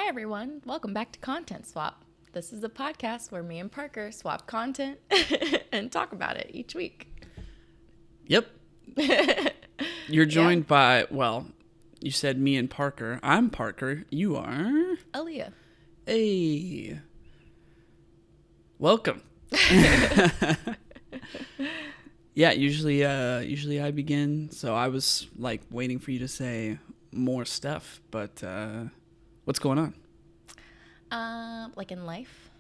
Hi, everyone. Welcome back to Content Swap. This is a podcast where me and Parker swap content and talk about it each week. Yep. You're joined by, well, you said me and Parker. I'm Parker. You are? Aaliyah. Hey. Welcome. Yeah, usually I begin, so I was like waiting for you to say more stuff, but what's going on? Like in life?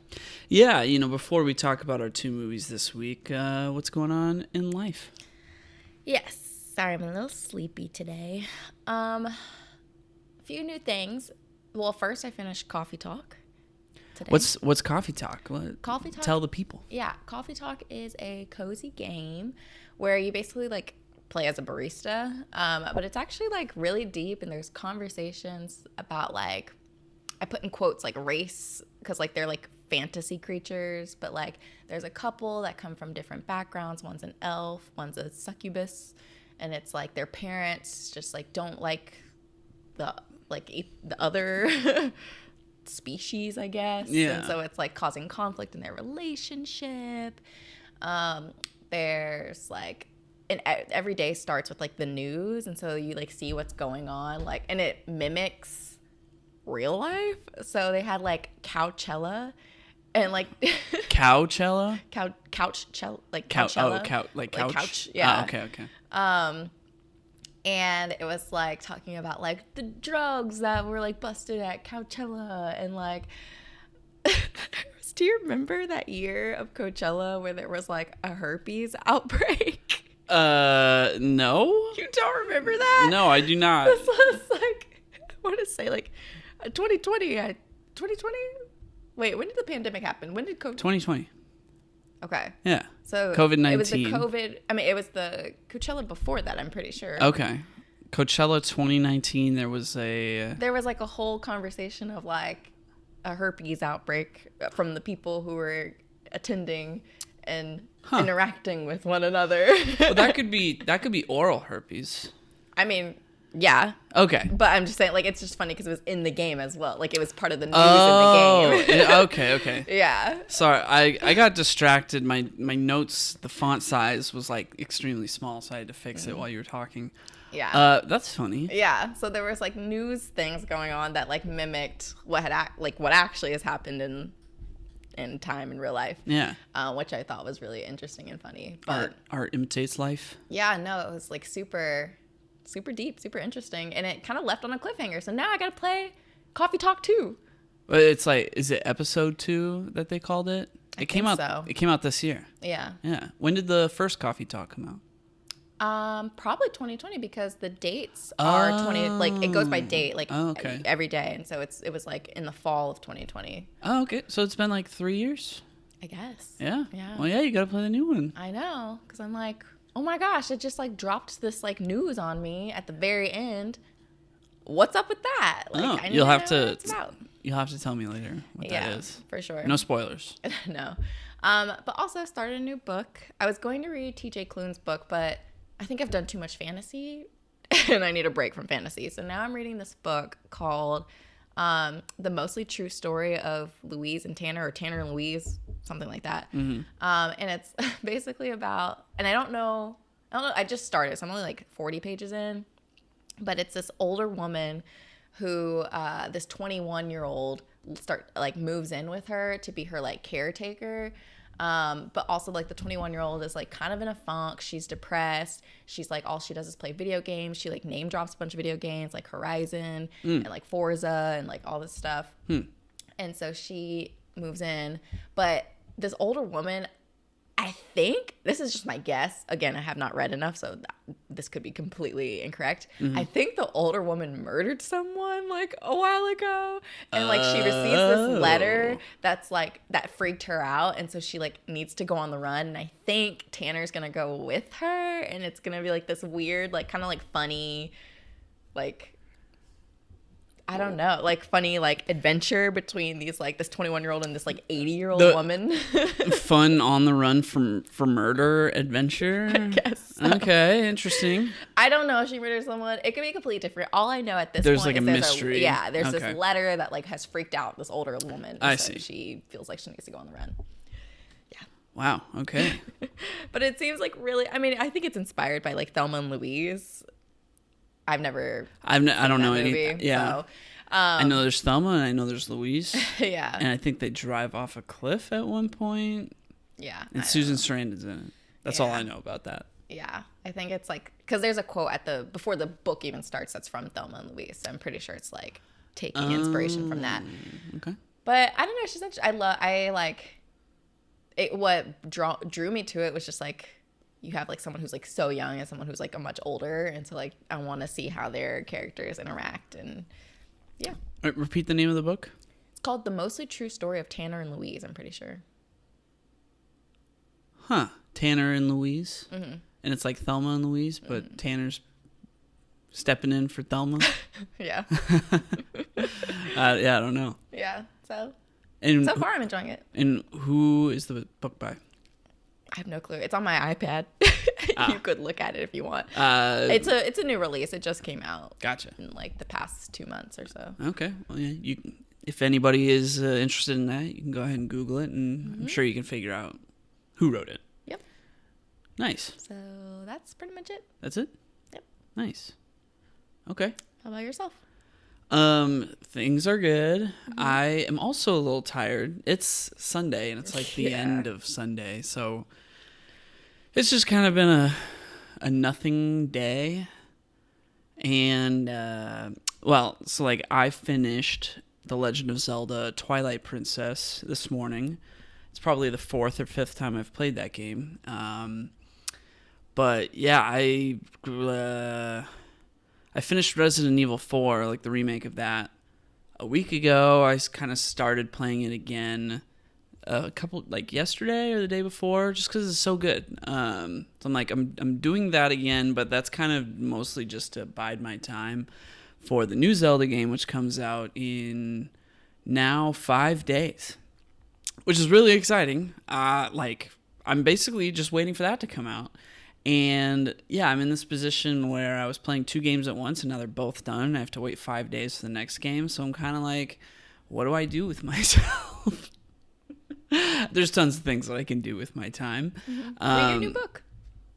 Yeah, before we talk about our two movies this week, what's going on in life? Yes. Sorry, I'm a little sleepy today. A few new things. Well, first I finished Coffee Talk today. What's Coffee Talk? Coffee Talk? Tell the people. Yeah, Coffee Talk is a cozy game where you basically like play as a barista, but it's actually like really deep, and there's conversations about like, I put in quotes like race, because like they're like fantasy creatures, but like there's a couple that come from different backgrounds. One's an elf, one's a succubus, and it's like their parents just like don't like the other species, I guess. Yeah. And so it's like causing conflict in their relationship. There's like, and every day starts with like the news, and so you like see what's going on, like, and it mimics real life. So they had like Coachella and like Coachella? Couchella, like Couch. Coachella. Oh, couch. Like couch. Yeah. Oh, okay. And it was like talking about like the drugs that were like busted at Coachella, and like do you remember that year of Coachella where there was like a herpes outbreak? No. You don't remember that? No, I do not. This was like, I want to say like 2020. 2020? Wait, when did the pandemic happen? When did COVID? 2020. Okay. Yeah. So COVID-19. It was the COVID. I mean, it was the Coachella before that, I'm pretty sure. Okay. Coachella 2019, there was like a whole conversation of like a herpes outbreak from the people who were attending and interacting with one another. Well, that could be oral herpes. I mean, yeah. Okay. But I'm just saying, like, it's just funny because it was in the game as well. Like, it was part of the news in the game. Okay. Yeah. Sorry, I got distracted. My notes, the font size was like extremely small, so I had to fix it while you were talking. Yeah. That's funny. Yeah. So there was like news things going on that like mimicked what actually has happened in time in real life. Yeah. Which I thought was really interesting and funny. But art imitates life. Yeah. No, it was like super deep, super interesting, and it kind of left on a cliffhanger. So now I gotta play Coffee Talk 2. But it's like, is it episode 2 that they called it? It came out this year. Yeah. Yeah. When did the first Coffee Talk come out? Probably 2020, because the dates are 20. Like, it goes by date, like every day, and so it was like in the fall of 2020. Oh, okay. So it's been like 3 years. I guess. Yeah. Yeah. Well, yeah, you gotta play the new one. I know, because I'm like, oh my gosh, it just like dropped this like news on me at the very end. What's up with that? Like, I you'll have to. Know what it's about. You'll have to tell me later what that is. For sure. No spoilers. No. But also started a new book. I was going to read TJ Klune's book, but I think I've done too much fantasy and I need a break from fantasy. So now I'm reading this book called The Mostly True Story of Louise and Tanner, or Tanner and Louise, something like that. Mm-hmm. And it's basically about, and I don't know, I just started, so I'm only like 40 pages in, but it's this older woman who this 21-year-old moves in with her to be her like caretaker. But also like the 21-year-old is like kind of in a funk. She's depressed. She's like, all she does is play video games. She like name drops a bunch of video games like Horizon and like Forza and like all this stuff. And so she moves in, but this older woman, I think, this is just my guess. Again, I have not read enough, so this could be completely incorrect. I think the older woman murdered someone like a while ago, and like she receives this letter that's like, that freaked her out, and so she like needs to go on the run. And I think Tanner's gonna go with her, and it's gonna be like this weird, like kind of like funny, like I don't know, like funny like adventure between these like this 21-year-old and this like 80-year-old The woman. fun on the run for murder adventure. I guess so. Okay, interesting. I don't know if she murders someone. It could be completely different. All I know at this There's point like is a mystery. there's Okay. this letter that like has freaked out this older woman. I So see. she feels like she needs to go on the run. Wow. Okay. But it seems like really, I mean, I think it's inspired by like Thelma and Louise. I've never I don't know movie, any. Yeah. so, I know there's Thelma and I know there's Louise. yeah. And I think they drive off a cliff at one point. Yeah. And Susan Sarandon's in it. That's all I know about that. Yeah. I think it's like, because there's a quote before the book even starts that's from Thelma and Louise. So I'm pretty sure it's like taking inspiration from that. Okay. But I don't know. She's such, I like it. What drew me to it was just like, you have like someone who's like so young and someone who's like a much older. And so like, I want to see how their characters interact. And yeah. All right, repeat the name of the book. It's called The Mostly True Story of Tanner and Louise, I'm pretty sure. Huh. Tanner and Louise. Mm-hmm. And it's like Thelma and Louise, but Tanner's stepping in for Thelma. Yeah. Yeah, I don't know. Yeah. So And far I'm enjoying it. And who is the book by? I have no clue. It's on my iPad. You could look at it if you want. It's a new release. It just came out. Gotcha. In like the past 2 months or so. Okay. Well, yeah. If anybody is interested in that, you can go ahead and Google it, and I'm sure you can figure out who wrote it. Yep. Nice. So that's pretty much it. That's it. Yep. Nice. Okay. How about yourself? Things are good. I am also a little tired. It's Sunday, and it's like the end of Sunday, so it's just kind of been a nothing day. And so like I finished The Legend of Zelda Twilight Princess this morning. It's probably the 4th or 5th time I've played that game. But yeah, I finished Resident Evil 4, like the remake of that, a week ago. I kind of started playing it again a couple, like yesterday or the day before, just because it's so good. So I'm like, I'm doing that again, but that's kind of mostly just to bide my time for the new Zelda game, which comes out in now 5 days, which is really exciting. Like I'm basically just waiting for that to come out. And yeah, I'm in this position where I was playing 2 games at once and now they're both done. I have to wait 5 days for the next game. So I'm kind of like, what do I do with myself? There's tons of things that I can do with my time. Read your new book.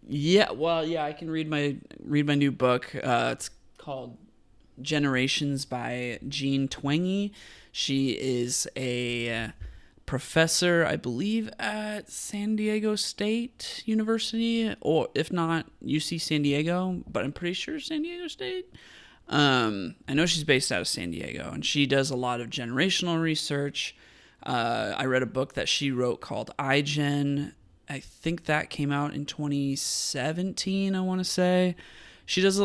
Yeah, well, yeah, I can read my new book. It's called Generations by Jean Twenge. She is a professor, I believe, at San Diego State University, or if not, UC San Diego, but I'm pretty sure San Diego State. I know she's based out of San Diego, and she does a lot of generational research. I read a book that she wrote called iGen. I think that came out in 2017, I want to say. She talks a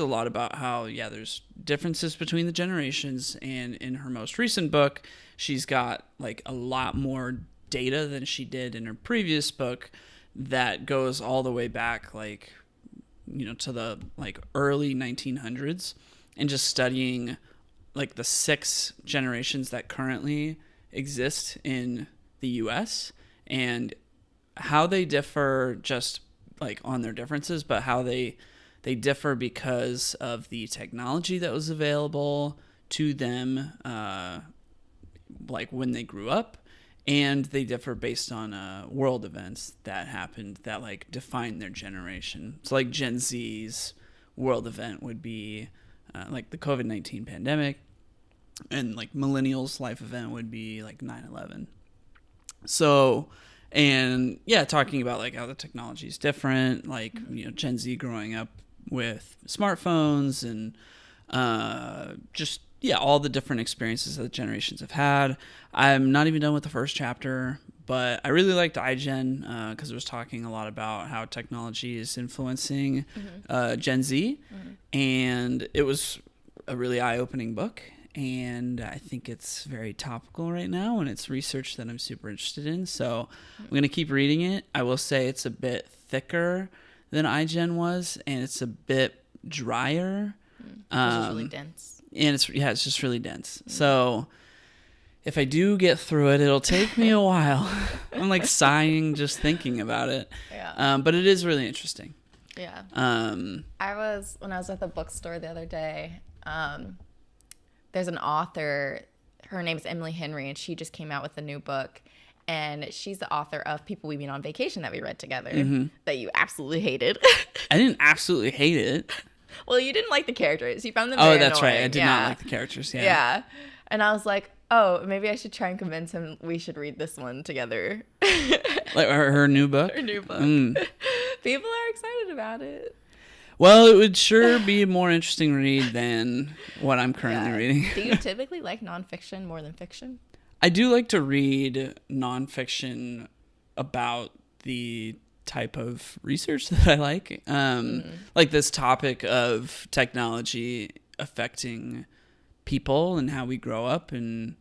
lot about how, yeah, there's differences between the generations, and in her most recent book, she's got like a lot more data than she did in her previous book that goes all the way back, like, you know, to the like early 1900s, and just studying like the 6 generations that currently exist in the US and how they differ, just like on their differences, but how they differ because of the technology that was available to them, like when they grew up, and they differ based on world events that happened that like defined their generation. So like Gen Z's world event would be like the COVID-19 pandemic, and like millennials' life event would be like 9/11. So, and yeah, talking about like how the technology is different, like, you know, Gen Z growing up with smartphones and just, yeah, all the different experiences that the generations have had. I'm not even done with the first chapter, but I really liked iGen because it was talking a lot about how technology is influencing Gen Z, and it was a really eye-opening book. And I think it's very topical right now, and it's research that I'm super interested in. So I'm going to keep reading it. I will say it's a bit thicker than iGen was, and it's a bit drier. Which is really dense. And it's just really dense. So if I do get through it, it'll take me a while. I'm like sighing just thinking about it. Yeah. But it is really interesting. Yeah. When I was at the bookstore the other day, there's an author, her name's Emily Henry, and she just came out with a new book. And she's the author of People We Meet on Vacation that we read together that you absolutely hated. I didn't absolutely hate it. Well, you didn't like the characters. You found them very that's annoying. right. I did not like the characters. Yeah. Yeah. And I was like, oh, maybe I should try and convince him we should read this one together. Like her new book? Her new book. People are excited about it. Well, it would sure be a more interesting read than what I'm currently reading. Do you typically like nonfiction more than fiction? I do like to read nonfiction about the type of research that I like. Like this topic of technology affecting people and how we grow up, and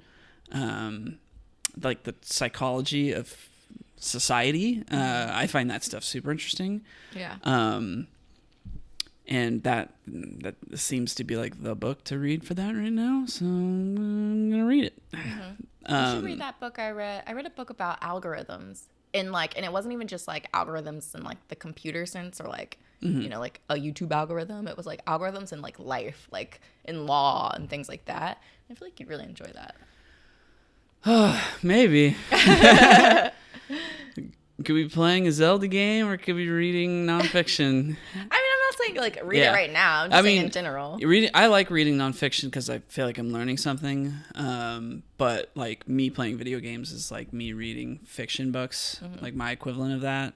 like the psychology of society. I find that stuff super interesting. Yeah. And that seems to be like the book to read for that right now. So I'm gonna read it. You should read that book I read. I read a book about algorithms and it wasn't even just like algorithms in like the computer sense or like like a YouTube algorithm. It was like algorithms in like life, like in law and things like that. I feel like you'd really enjoy that. Maybe. Could we be playing a Zelda game or could we be reading nonfiction? I mean, I'm not saying like read it right now. I'm just saying in general. I like reading nonfiction because I feel like I'm learning something. But like me playing video games is like me reading fiction books, like my equivalent of that.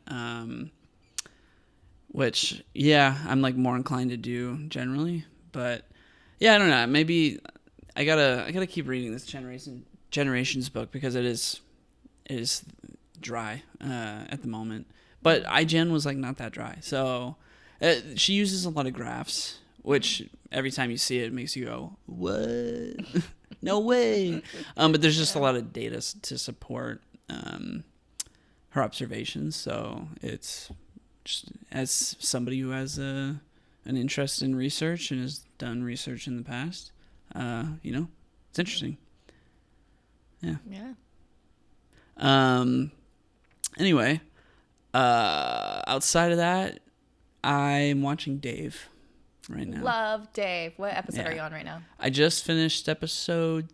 Which I'm like more inclined to do generally. But I don't know. Maybe I gotta keep reading this Generations book because it is dry at the moment, but iGen was like not that dry, so she uses a lot of graphs, which every time you see it makes you go, what? No way. But there's just a lot of data to support her observations, so it's just, as somebody who has an interest in research and has done research in the past, it's interesting. Anyway, outside of that, I'm watching Dave right now. Love Dave. What episode are you on right now? I just finished episode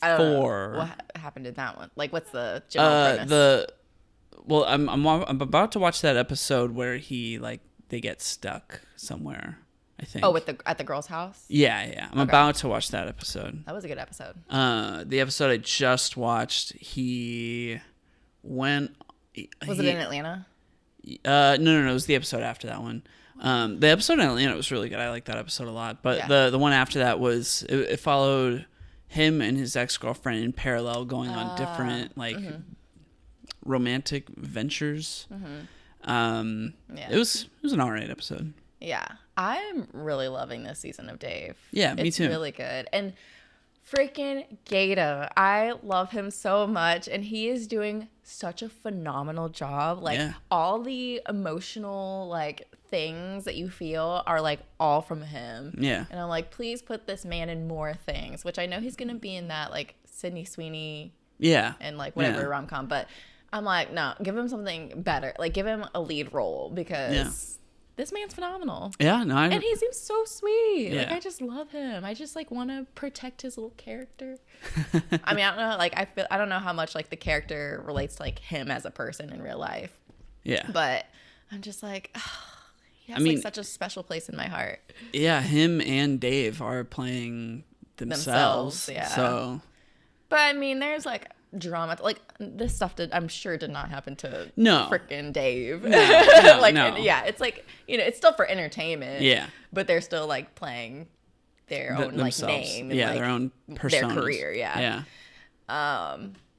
4. I don't know. What happened in that one? Like, what's the general premise? I'm about to watch that episode where they get stuck somewhere. I think. Oh, at the girl's house? Yeah. I'm about to watch that episode. That was a good episode. The episode I just watched, he went. Was it in Atlanta? No. It was the episode after that one. The episode in Atlanta was really good. I like that episode a lot. But the one after that was it followed him and his ex-girlfriend in parallel, going on different romantic ventures. It was an alright episode. Yeah, I'm really loving this season of Dave. Yeah, me too. It's really good. And freaking Gaeta, I love him so much, and he is doing such a phenomenal job. Like all the emotional things that you feel are all from him. Yeah. And I'm like, please put this man in more things, which I know he's gonna be in that Sydney Sweeney. Yeah. And whatever rom-com, but I'm like, no, give him something better. Give him a lead role because this man's phenomenal. Yeah, no, and he seems so sweet. Yeah. I just love him. I just want to protect his little character. I mean, I don't know. I don't know how much the character relates to him as a person in real life. Yeah. But I'm just he has such a special place in my heart. Yeah, him and Dave are playing themselves. Yeah. So. But I mean, there's drama. This stuff I'm sure did not happen to frickin' Dave. No, no. Yeah, it's it's still for entertainment. Yeah. But they're still playing their own name. And, their own personas. Their career. Yeah. Yeah.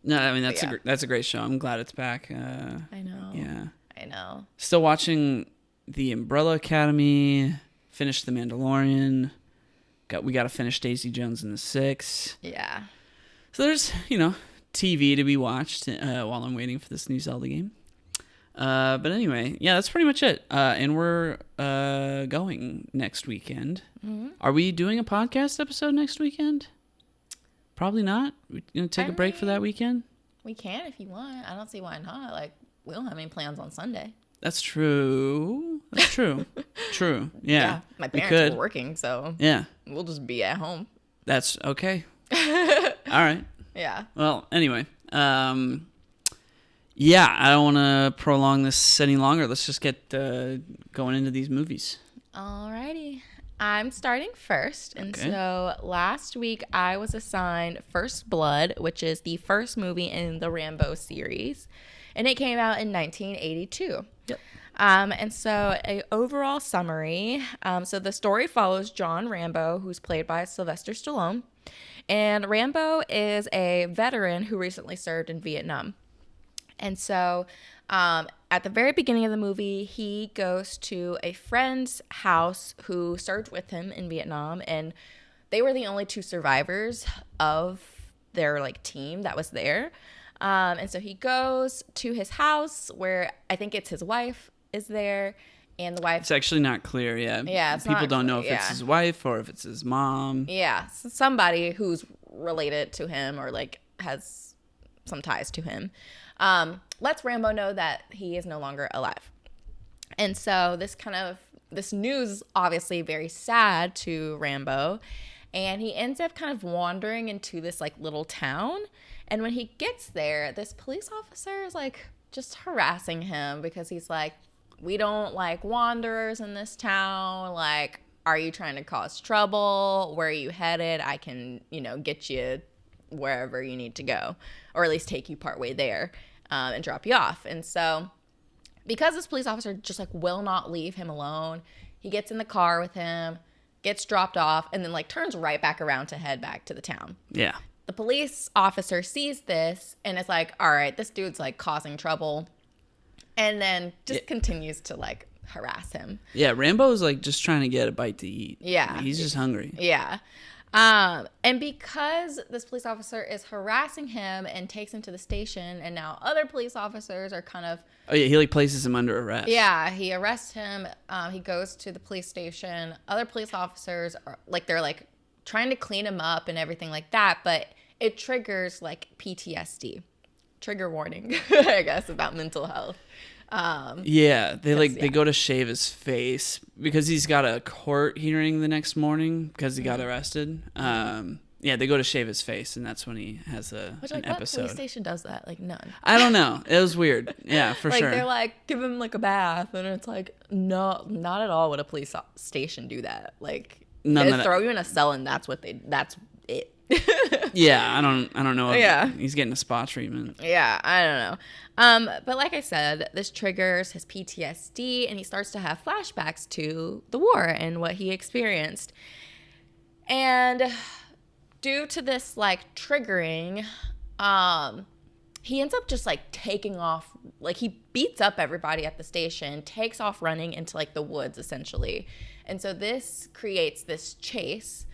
No, I mean that's a great show. I'm glad it's back. I know. Yeah. I know. Still watching The Umbrella Academy. Finished The Mandalorian. We got to finish Daisy Jones and the Six. Yeah. So there's TV to be watched while I'm waiting for this new Zelda game. But anyway, yeah, that's pretty much it. And we're going next weekend. Mm-hmm. Are we doing a podcast episode next weekend? Probably not. We're going to take a break for that weekend? We can if you want. I don't see why not. Like, we don't have any plans on Sunday. That's true. That's true. True. Yeah. My parents were working, so yeah, we'll just be at home. That's okay. All right. Yeah. Well, anyway, yeah, I don't want to prolong this any longer. Let's just get going into these movies. Alrighty. I'm starting first. And so last week I was assigned First Blood, which is the first movie in the Rambo series. And it came out in 1982. Yep. And so a overall summary. So the story follows John Rambo, who's played by Sylvester Stallone. And Rambo is a veteran who recently served in Vietnam. And so at the very beginning of the movie, he goes to a friend's house who served with him in Vietnam. And they were the only two survivors of their like team that was there. And so he goes to his house where I think it's his wife is there. And the wife... It's actually not clear yet. Yeah, People don't know if it's his wife or if it's his mom. Yeah, somebody who's related to him or like has some ties to him. Lets Rambo know that he is no longer alive. And so this news is obviously very sad to Rambo. And he ends up kind of wandering into this like little town. And when he gets there, this police officer is like just harassing him because he's like, we don't like wanderers in this town. Like, are you trying to cause trouble? Where are you headed? I can, get you wherever you need to go, or at least take you partway there and drop you off. And so because this police officer just like will not leave him alone, he gets in the car with him, gets dropped off, and then like turns right back around to head back to the town. Yeah. The police officer sees this and is like, all right, this dude's like causing trouble. And then just continues to like harass him. Yeah, Rambo's like just trying to get a bite to eat. Yeah. Like, he's just hungry. Yeah. And because this police officer is harassing him and takes him to the station, and now other police officers are kind of... Oh, yeah, he like places him under arrest. Yeah, he arrests him. He goes to the police station. Other police officers are like, they're like trying to clean him up and everything like that, but it triggers like PTSD. Trigger warning, I guess, about mental health. Yeah, they go to shave his face because he's got a court hearing the next morning because he got arrested. Yeah, they go to shave his face, and that's when he has an episode. What police station does that? Like, none. I don't know. It was weird. Yeah, for sure. Like, they're like, give him like a bath, and it's like, no, not at all would a police station do that. Like, they throw you in a cell, and that's it. Yeah, I don't know. Yeah, he's getting a spa treatment. Yeah, I don't know. But like I said, this triggers his PTSD, and he starts to have flashbacks to the war and what he experienced. And due to this like triggering, he ends up just like taking off. Like, he beats up everybody at the station, takes off running into like the woods essentially, and so this creates this chase.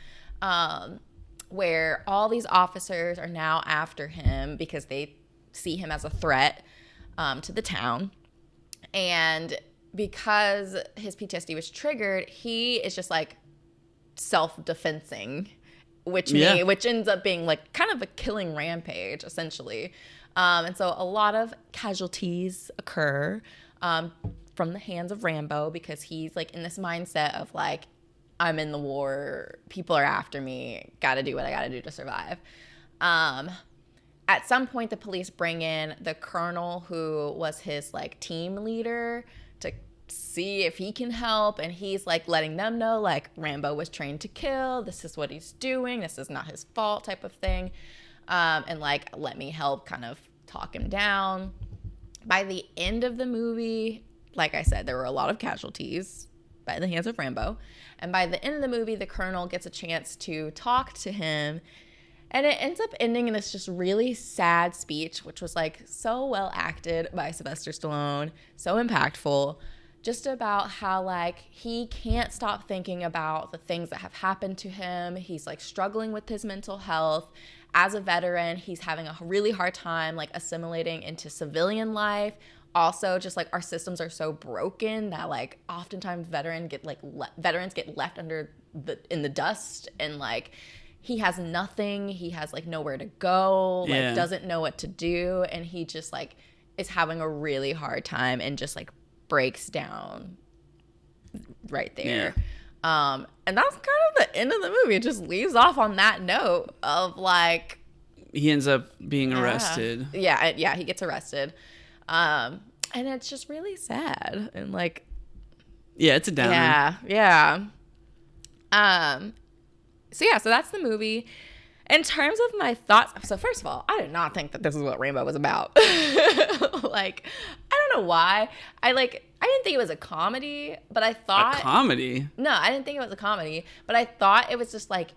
Where all these officers are now after him because they see him as a threat to the town. And because his PTSD was triggered, he is just like self-defensing, which ends up being like kind of a killing rampage, essentially. And so a lot of casualties occur from the hands of Rambo because he's like in this mindset of like, I'm in the war, people are after me, gotta do what I gotta do to survive. At some point, the police bring in the colonel who was his like team leader to see if he can help, and he's like letting them know like Rambo was trained to kill, this is what he's doing, this is not his fault type of thing, and like let me help kind of talk him down. By the end of the movie, like I said, there were a lot of casualties by the hands of Rambo. And by the end of the movie, the colonel gets a chance to talk to him. And it ends up ending in this just really sad speech, which was like so well acted by Sylvester Stallone, so impactful, just about how like he can't stop thinking about the things that have happened to him. He's like struggling with his mental health. As a veteran, he's having a really hard time like assimilating into civilian life. also just like our systems are so broken that like oftentimes veterans get left in the dust, and like he has nothing, he has like nowhere to go, like doesn't know what to do, and he just like is having a really hard time and just like breaks down right there. And that's kind of the end of the movie. It just leaves off on that note of like he ends up being arrested. Yeah, he gets arrested. And it's just really sad and like it's a downer. Yeah. So that's the movie. In terms of my thoughts, so first of all, I did not think that this is what Rainbow was about. Like, I don't know why. I didn't think it was a comedy, but I thought... A comedy? No, I didn't think it was a comedy, but I thought it was just like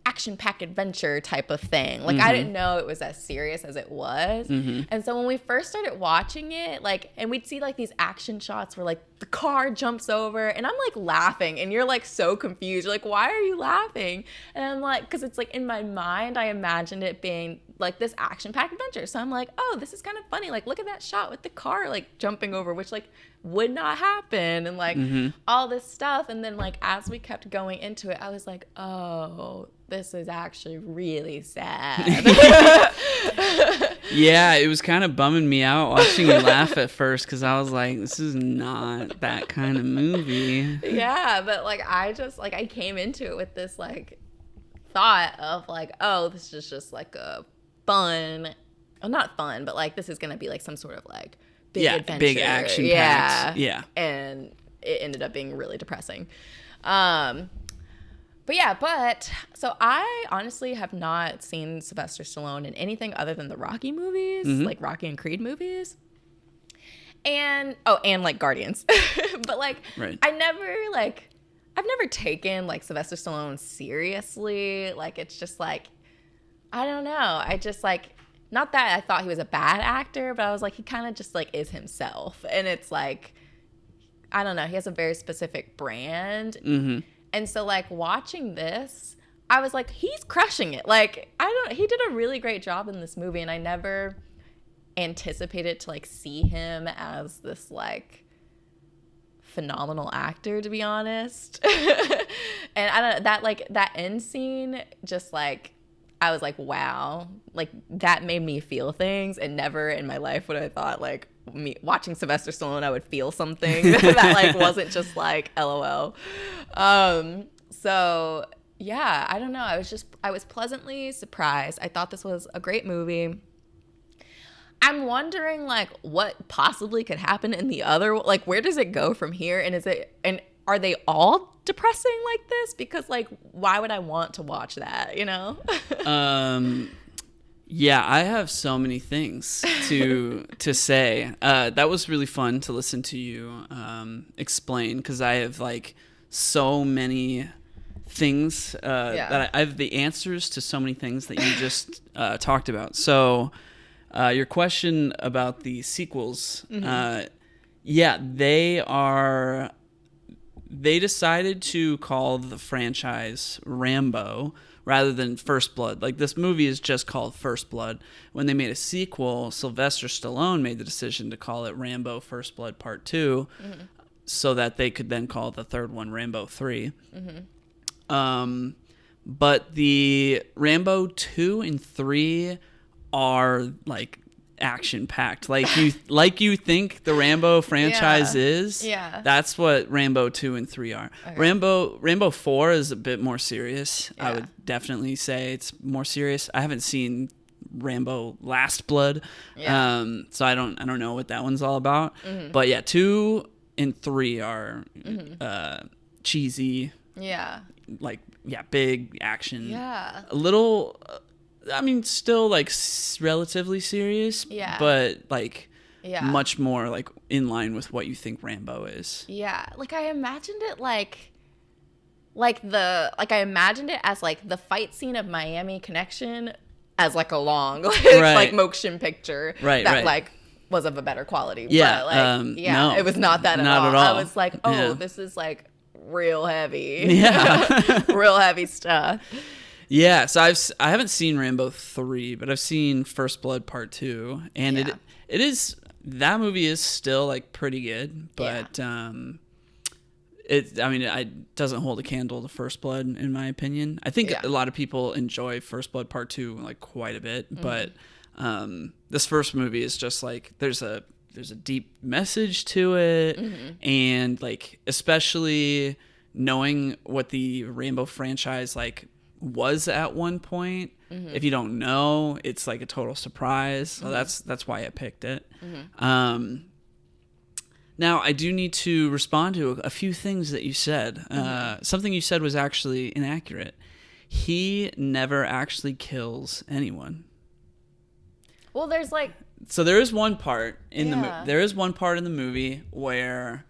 action-packed adventure type of thing. Like, I didn't know it was as serious as it was. And so when we first started watching it, like, and we'd see like these action shots where like the car jumps over and I'm like laughing and you're like so confused. You're like, why are you laughing? And I'm like, because it's like in my mind, I imagined it being like this action-packed adventure. So I'm like, oh, this is kind of funny. Like, look at that shot with the car like jumping over, which like would not happen, and like all this stuff. And then like as we kept going into it, I was like, oh, this is actually really sad. Yeah, it was kind of bumming me out watching you laugh at first, because I was like, this is not that kind of movie. Yeah, but like I just like I came into it with this like thought of like, oh, this is just like a fun, well, not fun, but like this is gonna be like some sort of like big adventure, big action packed. Yeah, and it ended up being really depressing. But so I honestly have not seen Sylvester Stallone in anything other than the Rocky movies, like Rocky and Creed movies. And like Guardians. But like I've never taken like Sylvester Stallone seriously. Like it's just like, I don't know. I just like, not that I thought he was a bad actor, but I was like, he kind of just like is himself. And it's like, I don't know, he has a very specific brand. And so like watching this, I was like, he's crushing it. Like, he did a really great job in this movie, and I never anticipated to like see him as this like phenomenal actor, to be honest. And I don't know, that end scene, just like, I was like, wow, like that made me feel things, and never in my life would I thought like me watching Sylvester Stallone I would feel something that like wasn't just like LOL. So yeah, I don't know. I was pleasantly surprised. I thought this was a great movie. I'm wondering like what possibly could happen in the other, like where does it go from here? And are they all depressing like this? Because like, why would I want to watch that, you know? Yeah, I have so many things to say. That was really fun to listen to you explain, because I have like so many things that I have the answers to so many things that you just talked about. So your question about the sequels, they decided to call the franchise Rambo rather than First Blood. Like, this movie is just called First Blood. When they made a sequel, Sylvester Stallone made the decision to call it Rambo First Blood Part 2, so that they could then call the third one Rambo 3. But the Rambo 2 and 3 are like action packed, like you think the Rambo franchise is. That's what Rambo 2 and 3 are. Okay. Rambo 4 is a bit more serious. I would definitely say it's more serious. I haven't seen Rambo Last Blood, so I don't know what that one's all about. But yeah, 2 and 3 are cheesy, big action, a little I mean, still like relatively serious, but like much more like in line with what you think Rambo is. Yeah, like I imagined it I imagined it as like the fight scene of Miami Connection as like a long like motion picture like was of a better quality. Yeah, but like no, it was not that at all. I was like, this is like real heavy, real heavy stuff. Yeah, so I haven't seen Rambo 3, but I've seen First Blood Part 2, and it is that movie is still like pretty good, but it doesn't hold a candle to First Blood in my opinion. I think a lot of people enjoy First Blood Part 2 like quite a bit, but this first movie is just like there's a deep message to it, and like especially knowing what the Rambo franchise like was at one point. If you don't know, it's like a total surprise. So that's why I picked it. Now, I do need to respond to a few things that you said. Something you said was actually inaccurate. He never actually kills anyone. Well, there's like... So there is one part in the movie where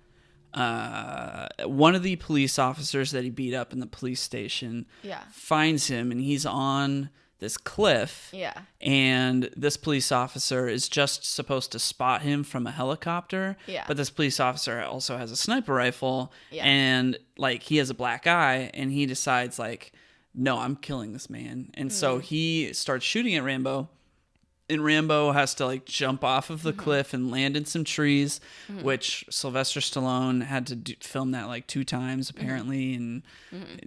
one of the police officers that he beat up in the police station finds him, and he's on this cliff. Yeah. And this police officer is just supposed to spot him from a helicopter. Yeah. But this police officer also has a sniper rifle. Yeah. And like he has a black eye, and he decides like, no, I'm killing this man. And so he starts shooting at Rambo. And Rambo has to like jump off of the cliff and land in some trees, which Sylvester Stallone had to film that like 2 times apparently, and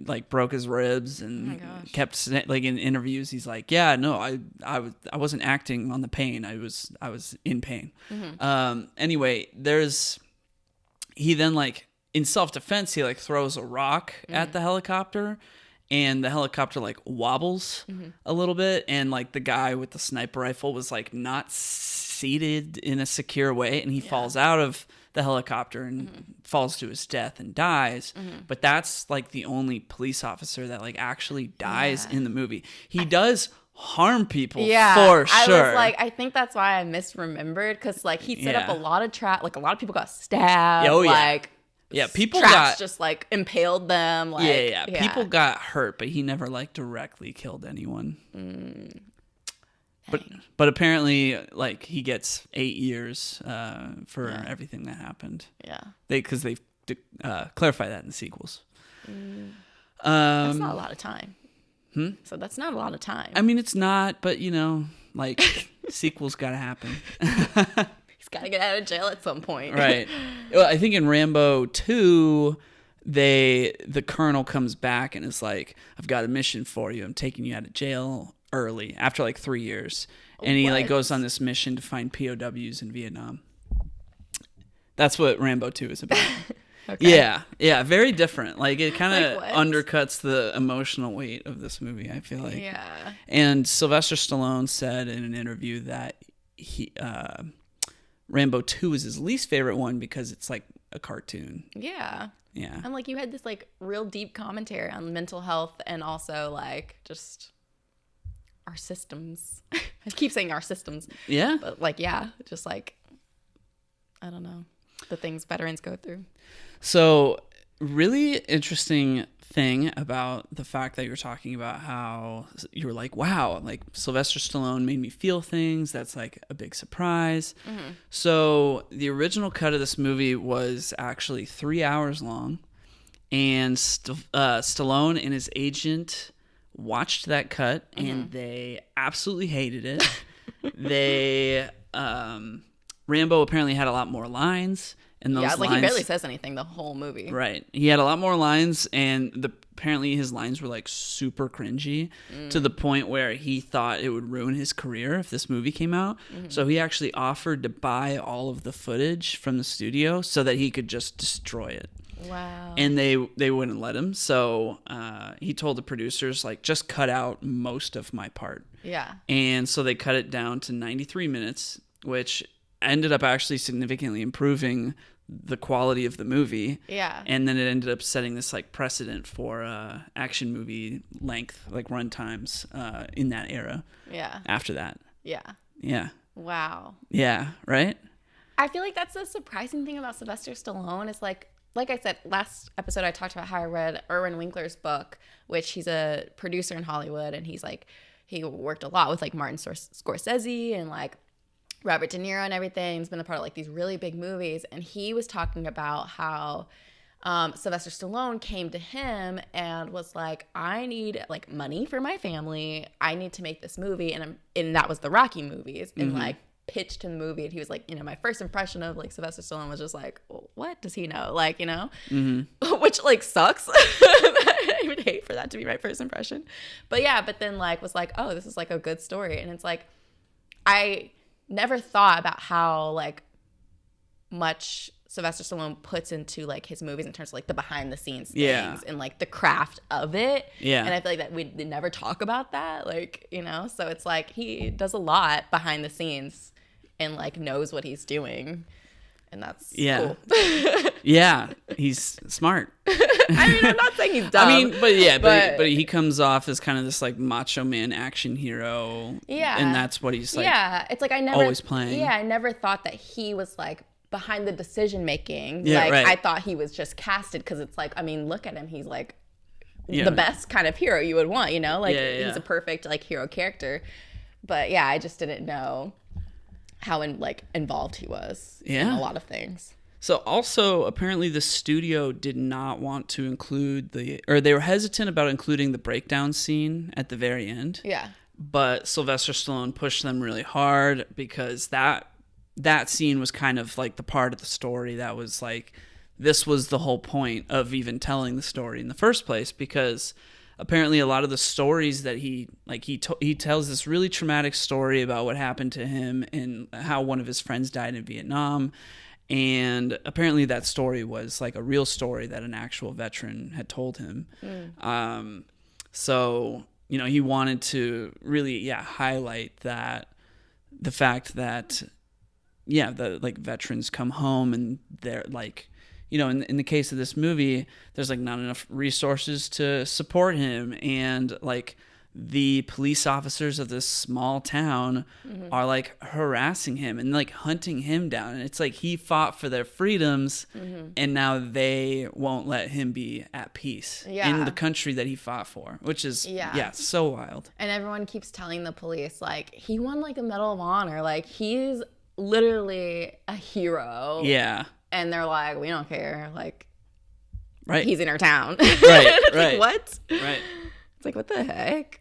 like broke his ribs and kept like in interviews he's like, yeah, no, I wasn't acting on the pain, I was in pain. Anyway, he then like in self-defense he like throws a rock at the helicopter. And the helicopter like wobbles a little bit, and like the guy with the sniper rifle was like not seated in a secure way, and he falls out of the helicopter and falls to his death and dies. But that's like the only police officer that like actually dies in the movie. He does harm people for sure. I was like, I think that's why I misremembered, because like he set up a lot of trap. Like a lot of people got stabbed. Oh yeah. Like, yeah, people got just like impaled them. Like, people got hurt, but he never like directly killed anyone. But apparently, like he gets 8 years for everything that happened. Yeah, because they clarify that in the sequels. That's not a lot of time. So that's not a lot of time. I mean, it's not, but you know, like sequels got to happen. He's got to get out of jail at some point. Right. Well, I think in Rambo 2, the colonel comes back and is like, I've got a mission for you. I'm taking you out of jail early after like 3 years. And he like goes on this mission to find POWs in Vietnam. That's what Rambo 2 is about. Okay. Yeah, very different. Like it kind of undercuts the emotional weight of this movie, I feel like. Yeah. And Sylvester Stallone said in an interview that Rambo 2 is his least favorite one because it's like a cartoon. Yeah. Yeah. And like you had this like real deep commentary on mental health and also like just our systems. I keep saying our systems. Yeah. But like, just like, I don't know, the things veterans go through. So really interesting thing about the fact that you're talking about how you're like, wow, like Sylvester Stallone made me feel things. That's like a big surprise. So the original cut of this movie was actually 3 hours long, and Stallone and his agent watched that cut and they absolutely hated it. Rambo apparently had a lot more lines. And those lines, he barely says anything the whole movie. Right. He had a lot more lines, and apparently his lines were like super cringy to the point where he thought it would ruin his career if this movie came out. So he actually offered to buy all of the footage from the studio so that he could just destroy it. Wow. And they wouldn't let him. So he told the producers, like, just cut out most of my part. Yeah. And so they cut it down to 93 minutes, which ended up actually significantly improving the quality of the movie. Yeah. And then it ended up setting this like precedent for action movie length, like run times in that era. Yeah. After that. Yeah. Yeah. Wow. Yeah. Right? I feel like that's the surprising thing about Sylvester Stallone is like I said, last episode I talked about how I read Irwin Winkler's book, which he's a producer in Hollywood, and he's like, he worked a lot with like Martin Scorsese and like Robert De Niro and everything. He's been a part of like these really big movies. And he was talking about how Sylvester Stallone came to him and was like, I need like money for my family. I need to make this movie. And that was the Rocky movies. And like pitched him the movie, and he was like, my first impression of like Sylvester Stallone was just like, well, what does he know? Like, which like sucks. I would hate for that to be my first impression. But yeah, but then like was like, oh, this is like a good story. And it's like, I never thought about how like much Sylvester Stallone puts into like his movies in terms of like the behind the scenes things and like the craft of it. Yeah. And I feel like that we never talk about that. Like, so it's like he does a lot behind the scenes and like knows what he's doing. And that's cool. Yeah. He's smart. I mean, I'm not saying he's dumb. I mean, but he comes off as kind of this like macho man action hero. Yeah. And that's what he's like. Yeah. It's like I never always playing. Yeah. I never thought that he was like behind the decision making. Yeah, like, right. I thought he was just casted because it's like, I mean, look at him. He's like the best kind of hero you would want, Like he's a perfect like hero character. But yeah, I just didn't know how involved he was in a lot of things. So also, apparently the studio did not want to include they were hesitant about including the breakdown scene at the very end. Yeah. But Sylvester Stallone pushed them really hard because that scene was kind of like the part of the story that was like, this was the whole point of even telling the story in the first place, because apparently a lot of the stories that he tells this really traumatic story about what happened to him and how one of his friends died in Vietnam. And apparently that story was like a real story that an actual veteran had told him. So, he wanted to really, highlight the fact that, the like veterans come home and they're like, in the case of this movie, there's like not enough resources to support him. And like the police officers of this small town are like harassing him and like hunting him down. And it's like he fought for their freedoms and now they won't let him be at peace in the country that he fought for, which is, so wild. And everyone keeps telling the police, like, he won like a Medal of Honor. Like, he's literally a hero. Yeah. And they're like, we don't care. Like, right. He's in our town. Right. Like, what? Right. It's like, what the heck?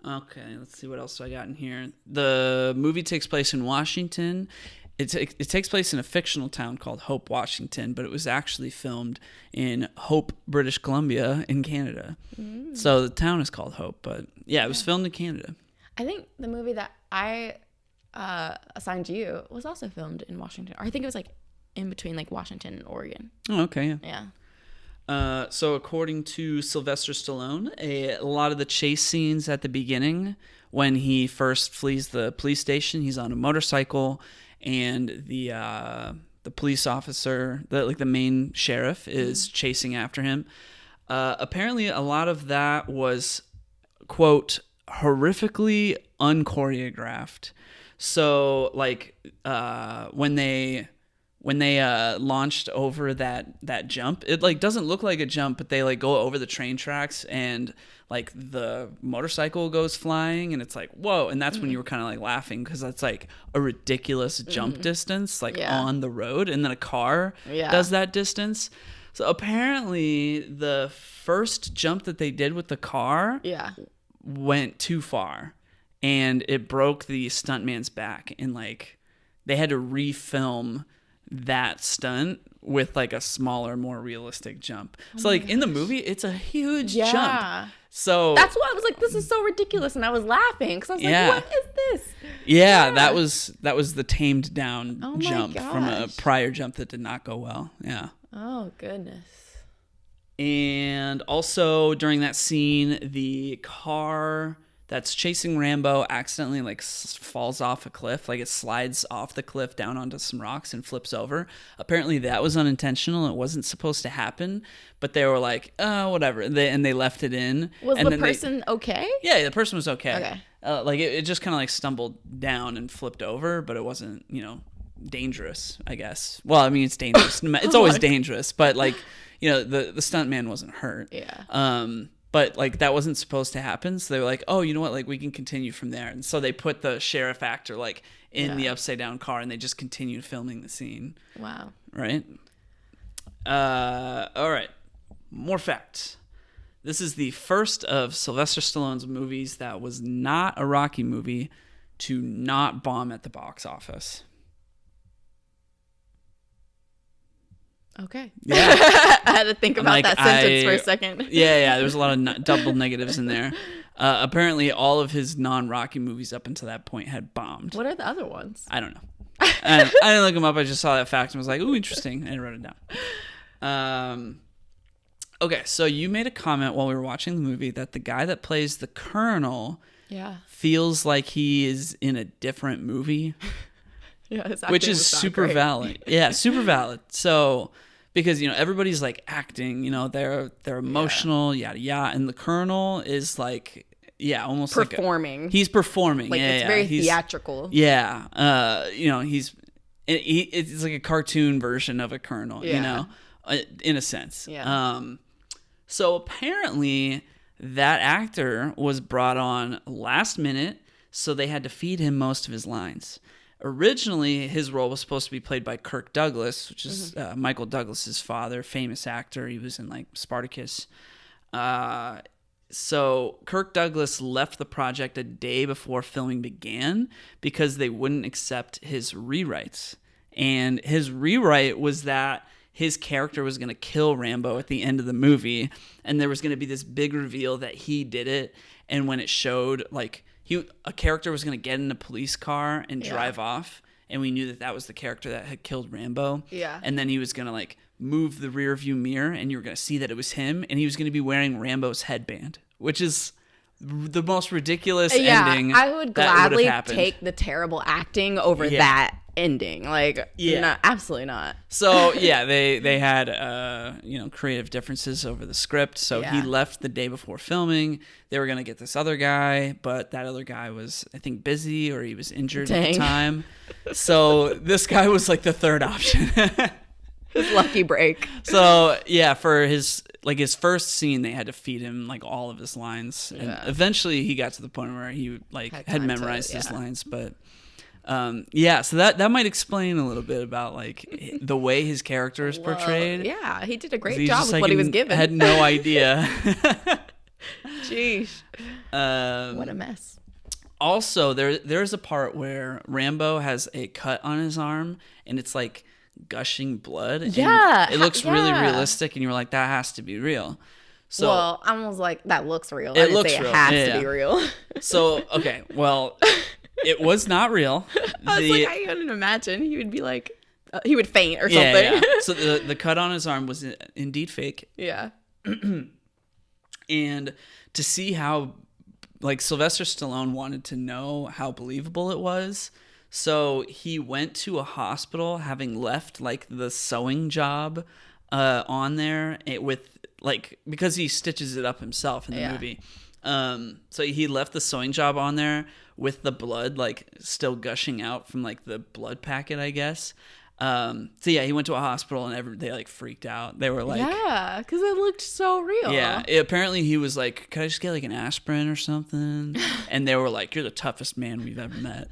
Okay, let's see what else I got in here. The movie takes place in Washington. It takes place in a fictional town called Hope, Washington, but it was actually filmed in Hope, British Columbia in Canada. So the town is called Hope, but it was filmed in Canada. I think the movie that I assigned you was also filmed in Washington. Or I think it was like in between like Washington and Oregon. Oh, okay, yeah. So according to Sylvester Stallone, a lot of the chase scenes at the beginning, when he first flees the police station, he's on a motorcycle, and the police officer, the main sheriff, is chasing after him. Apparently, a lot of that was, quote, horrifically unchoreographed. So, like, when they launched over that jump, it like doesn't look like a jump, but they like go over the train tracks and like the motorcycle goes flying and it's like, whoa. And that's when you were kind of like laughing because that's like a ridiculous jump distance, like on the road. And then a car does that distance. So apparently the first jump that they did with the car went too far and it broke the stuntman's back, and like they had to refilm that stunt with like a smaller, more realistic jump. So like in the movie, it's a huge jump. So that's why I was like, this is so ridiculous, and I was laughing because I was like, what is this? Yeah, that was the tamed down jump from a prior jump that did not go well. Yeah. Oh goodness. And also during that scene, the car that's chasing Rambo accidentally like falls off a cliff, like it slides off the cliff down onto some rocks and flips over. Apparently that was unintentional. It wasn't supposed to happen, but they were like, whatever. They left it in. Was the person okay? Yeah, the person was okay. Okay. Like it just kind of like stumbled down and flipped over, but it wasn't, dangerous, I guess. Well, I mean, it's dangerous. It's always dangerous, but like, the stuntman wasn't hurt. Yeah. But like that wasn't supposed to happen, so they were like, "Oh, you know what? Like we can continue from there." And so they put the sheriff actor like in the upside down car, and they just continued filming the scene. Wow! Right. All right. More facts. This is the first of Sylvester Stallone's movies that was not a Rocky movie. to not bomb at the box office. Okay. Yeah. I had to think about that sentence for a second. Yeah. There's a lot of double negatives in there. Apparently, all of his non-Rocky movies up until that point had bombed. What are the other ones? I don't know. I didn't look them up. I just saw that fact and was like, ooh, interesting. And I wrote it down. Okay, so you made a comment while we were watching the movie that the guy that plays the Colonel feels like he is in a different movie. Yeah, which is super valid. Yeah, super valid. So, because, everybody's like acting, they're emotional, yada, yada. And the Colonel is like, almost performing. He's performing. Like, it's very theatrical. Yeah. It's like a cartoon version of a Colonel, in a sense. Yeah. So apparently that actor was brought on last minute, so they had to feed him most of his lines. Originally, his role was supposed to be played by Kirk Douglas, which is Michael Douglas's father, famous actor. He was in like Spartacus. So Kirk Douglas left the project a day before filming began because they wouldn't accept his rewrites. And his rewrite was that his character was going to kill Rambo at the end of the movie, and there was going to be this big reveal that he did it. And when it showed, like, a character was going to get in a police car and drive off, and we knew that was the character that had killed Rambo. Yeah. And then he was going to like move the rear view mirror, and you were going to see that it was him, and he was going to be wearing Rambo's headband, which is the most ridiculous ending. I would gladly take the terrible acting over that ending. Like, no, absolutely not. So they had creative differences over the script. So he left the day before filming. They were gonna get this other guy, but that other guy was, I think, busy, or he was injured at the time. So this guy was like the third option. His lucky break. So for his first scene, they had to feed him like all of his lines, and eventually he got to the point where he had memorized his lines. But so that might explain a little bit about like the way his character is portrayed. Yeah, he did a great job with what he was given. Had no idea. Jeez, what a mess. Also, there's a part where Rambo has a cut on his arm, and it's like gushing blood. And it looks really realistic, and you were like, that has to be real. So, well, I was like, that looks real. It looks real. It has to be real. So, okay, well, it was not real. I was like, I couldn't imagine. He would be like, he would faint or something. Yeah. So the cut on his arm was indeed fake. Yeah. And to see how, like, Sylvester Stallone wanted to know how believable it was. So he went to a hospital having left like the sewing job on there because he stitches it up himself in the movie. So he left the sewing job on there with the blood like still gushing out from like the blood packet, I guess. He went to a hospital and they like freaked out. They were like, yeah, because it looked so real. Yeah, apparently he was like, could I just get like an aspirin or something? And they were like, you're the toughest man we've ever met.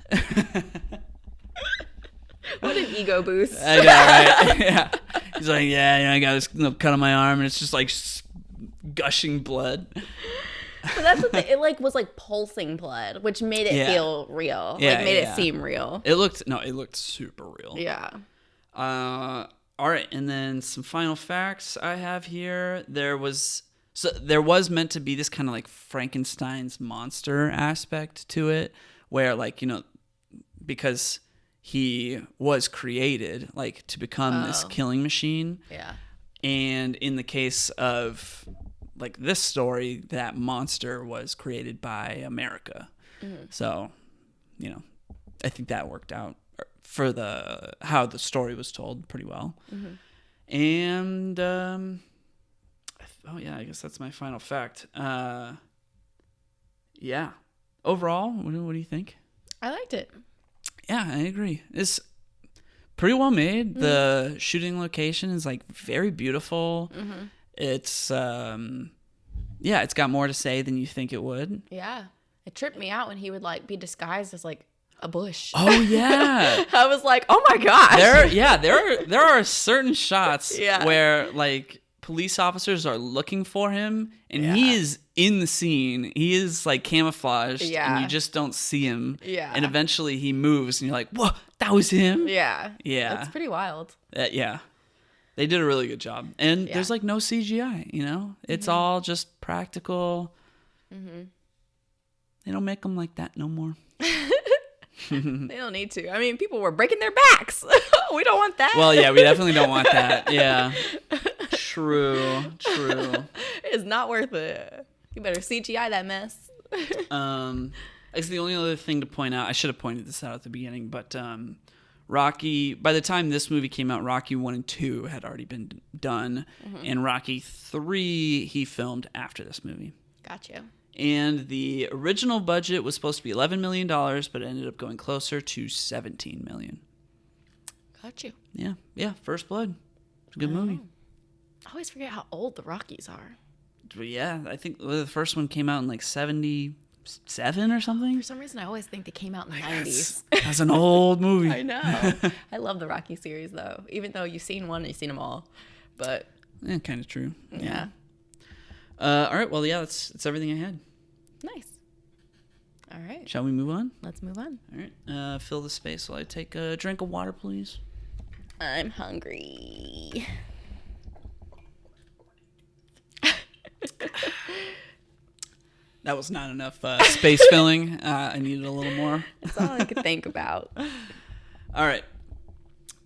What an ego boost. I know, right? Yeah. He's like, I got this cut on my arm, and it's just like gushing blood. But that's the thing. It like was like pulsing blood, which made it feel real. Yeah, made it seem real. It looked super real. Yeah. All right, and then some final facts I have here. There was meant to be this kind of like Frankenstein's monster aspect to it, where like, because he was created like to become this killing machine. Yeah. And in the case of like this story, that monster was created by America. Mm-hmm. So, I think that worked out for how the story was told pretty well. Mm-hmm. And I guess that's my final fact. Overall, what do you think? I liked it. Yeah, I agree. It's pretty well made. Mm-hmm. The shooting location is like very beautiful. Mm-hmm. It's it's got more to say than you think it would. Yeah. It tripped me out when he would like be disguised as like a bush. Oh yeah. I was like, oh my gosh. There are certain shots where like police officers are looking for him, and Yeah. he is in the scene. He is like camouflaged, and Yeah. you just don't see him. Yeah. And eventually he moves, and you're like, "Whoa, that was him!" Yeah. Yeah. That's pretty wild. Yeah. They did a really good job. And Yeah. there's like no CGI, you know? It's all just practical. They don't make them like that no more. They don't need to. I mean, people were breaking their backs. We don't want that. Well, yeah, we definitely don't want that. Yeah. True. It is not worth it. You better CGI that mess. I guess the only other thing to point out, I should have pointed this out at the beginning, but Rocky, by the time this movie came out, Rocky 1 and 2 had already been done, and Rocky 3 he filmed after this movie. Gotcha. And the original budget was supposed to be $11 million, but it ended up going closer to $17 million. Got you. Yeah, First Blood. It's a good movie. I always forget how old the Rockies are. But yeah, I think the first one came out in like 77 or something. For some reason, I always think they came out in the 90s. That's an old movie. I know. I love the Rocky series, though. Even though you've seen one and you've seen them all. But Yeah, kind of true. yeah. All right, well, yeah, that's everything I had. Nice. All right. Shall we move on? Let's move on. All right. Fill the space while I take a drink of water, please. I'm hungry. That was not enough space filling. I needed a little more. That's all I could think about. All right.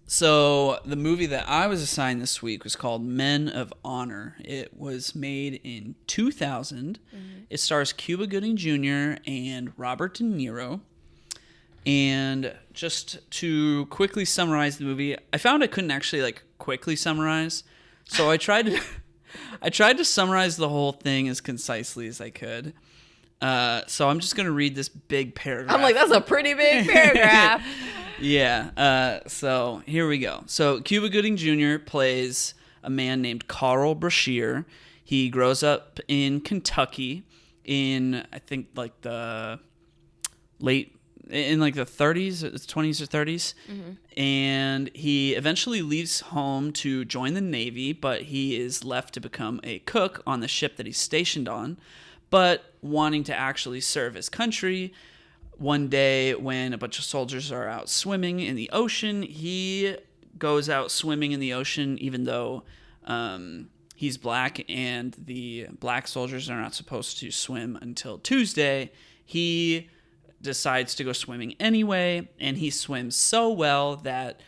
So the movie that I was assigned this week was called Men of Honor. It was made in 2000. It stars Cuba Gooding Jr. and Robert De Niro. And just to quickly summarize the movie, I found I couldn't actually like quickly summarize. So I tried to summarize the whole thing as concisely as I could. So I'm just going to read this big paragraph. I'm like, that's a pretty big paragraph. Yeah. So here we go. So Cuba Gooding Jr. plays a man named Carl Brashear. He grows up in Kentucky in, I think, like the in like the 30s, 20s or 30s. And he eventually leaves home to join the Navy, but he is left to become a cook on the ship that he's stationed on. But wanting to actually serve his country, one day when a bunch of soldiers are out swimming in the ocean, he goes out swimming in the ocean even though he's black and the black soldiers are not supposed to swim until Tuesday. He decides to go swimming anyway, and he swims so well that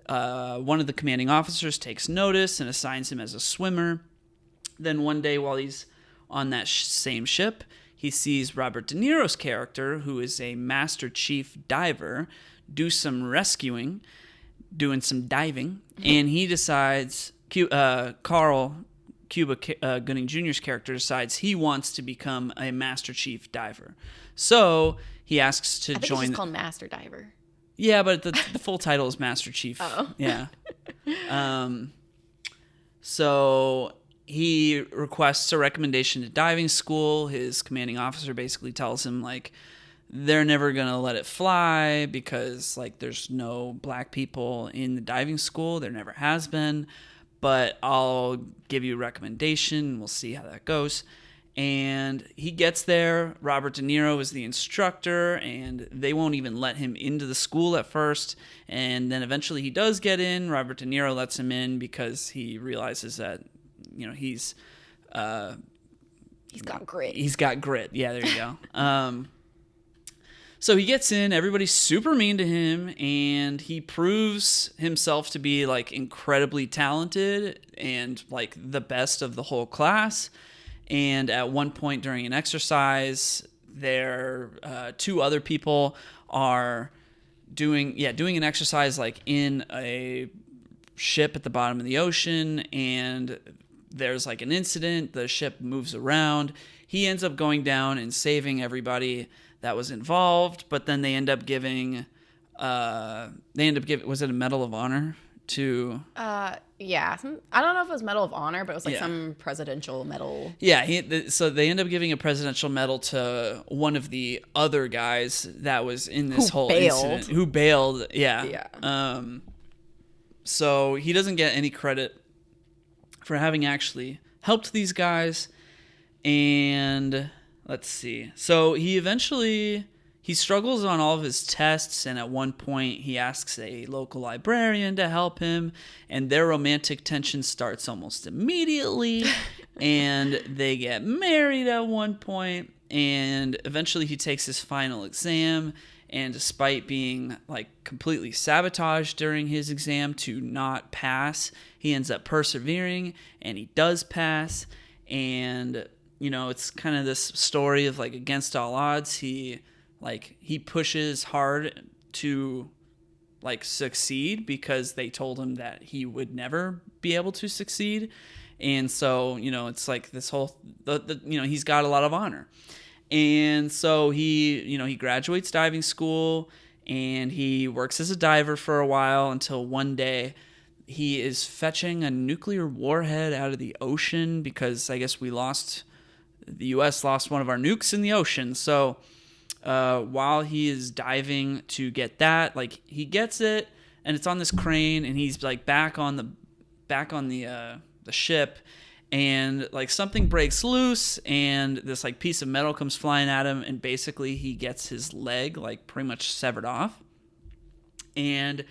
one of the commanding officers takes notice and assigns him as a swimmer. Then one day while he's on that same ship, he sees Robert De Niro's character, who is a Master Chief diver, do some rescuing, doing some diving, and he decides, Cuba Gooding Jr.'s character decides he wants to become a Master Chief diver. So he asks to I think join. it's just called Master Diver. Yeah, but the full title is Master Chief. Oh. Yeah. So he requests a recommendation to diving school. His commanding officer basically tells him, like, they're never going to let it fly because, like, there's no black people in the diving school. There never has been. But I'll give you a recommendation. We'll see how that goes. And he gets there. Robert De Niro is the instructor, and they won't even let him into the school at first. And then eventually he does get in. Robert De Niro lets him in because he realizes that, you know, he's got grit. He's got grit. Yeah, there you go. So he gets in. Everybody's super mean to him, and he proves himself to be, like, incredibly talented and, like, the best of the whole class. And at one point during an exercise, two other people are doing an exercise, like, in a ship at the bottom of the ocean, and there's, like, an incident. The ship moves around. He ends up going down and saving everybody that was involved, but then they end up giving was it a Medal of Honor to Yeah, I don't know if it was Medal of Honor, but it was like some presidential medal. Yeah, so they end up giving a presidential medal to one of the other guys that was in this whole incident. Who bailed. Yeah. Yeah. So he doesn't get any credit for having actually helped these guys. And let's see. So he struggles on all of his tests, and at one point he asks a local librarian to help him, and their romantic tension starts almost immediately. And they get married at one point, and eventually he takes his final exam, and despite being like completely sabotaged during his exam to not pass, he ends up persevering, and he does pass. And it's kind of this story of like against all odds, he pushes hard to like succeed because they told him that he would never be able to succeed. And so, it's like this whole, he's got a lot of honor. And so he graduates diving school, and he works as a diver for a while until one day he is fetching a nuclear warhead out of the ocean because I guess the U.S. lost one of our nukes in the ocean. So while he is diving to get that, like he gets it, and it's on this crane, and he's like back on the ship, and like something breaks loose, and this like piece of metal comes flying at him, and basically he gets his leg like pretty much severed off. And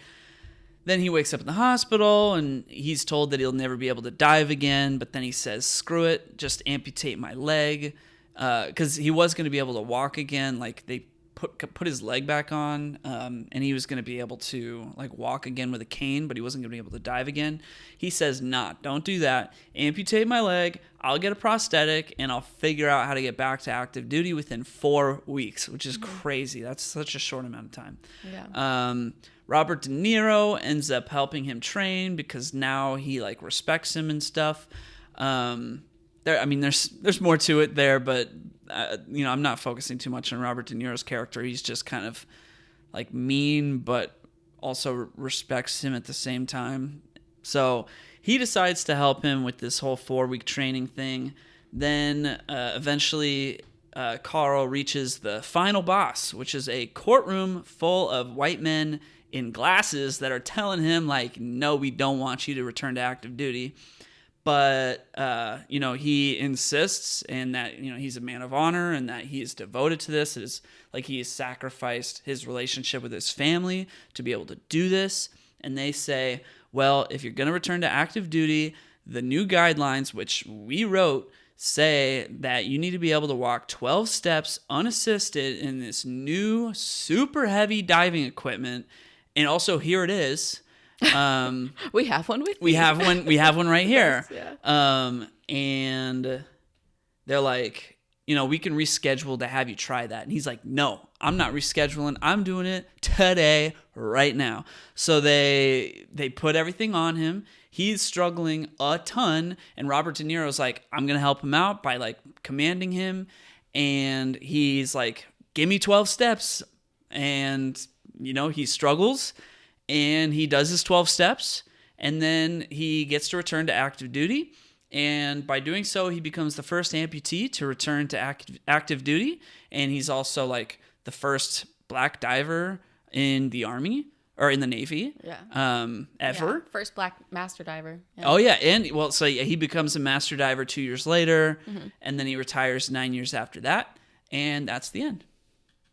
then he wakes up in the hospital, and he's told that he'll never be able to dive again, but then he says, screw it, just amputate my leg. Because he was going to be able to walk again. Like they put his leg back on, and he was going to be able to like walk again with a cane, but he wasn't going to be able to dive again. He says, nah, don't do that. Amputate my leg. I'll get a prosthetic, and I'll figure out how to get back to active duty within 4 weeks, which is crazy. That's such a short amount of time. Yeah. Robert De Niro ends up helping him train because now he like respects him and stuff. There's more to it there, but I'm not focusing too much on Robert De Niro's character. He's just kind of like mean, but also respects him at the same time. So he decides to help him with this whole 4-week training thing. Then eventually Carl reaches the final boss, which is a courtroom full of white men in glasses that are telling him like, no, we don't want you to return to active duty. But, he insists, and that, he's a man of honor, and that he is devoted to this. It is like he has sacrificed his relationship with his family to be able to do this. And they say, well, if you're going to return to active duty, the new guidelines, which we wrote, say that you need to be able to walk 12 steps unassisted in this new super heavy diving equipment. And also, here it is. We have one with we you. We have one right here. Yes, yeah. And they're like, we can reschedule to have you try that. And he's like, no, I'm not rescheduling. I'm doing it today, right now. So they put everything on him. He's struggling a ton, and Robert De Niro's like, I'm gonna help him out by like commanding him. And he's like, give me 12 steps. And he struggles, and he does his 12 steps, and then he gets to return to active duty. And by doing so, he becomes the first amputee to return to active duty. And he's also like the first black diver in the Army or in the Navy. Yeah. Ever. Yeah. First black master diver. Yeah. Oh, yeah. And he becomes a master diver 2 years later, and then he retires 9 years after that. And that's the end.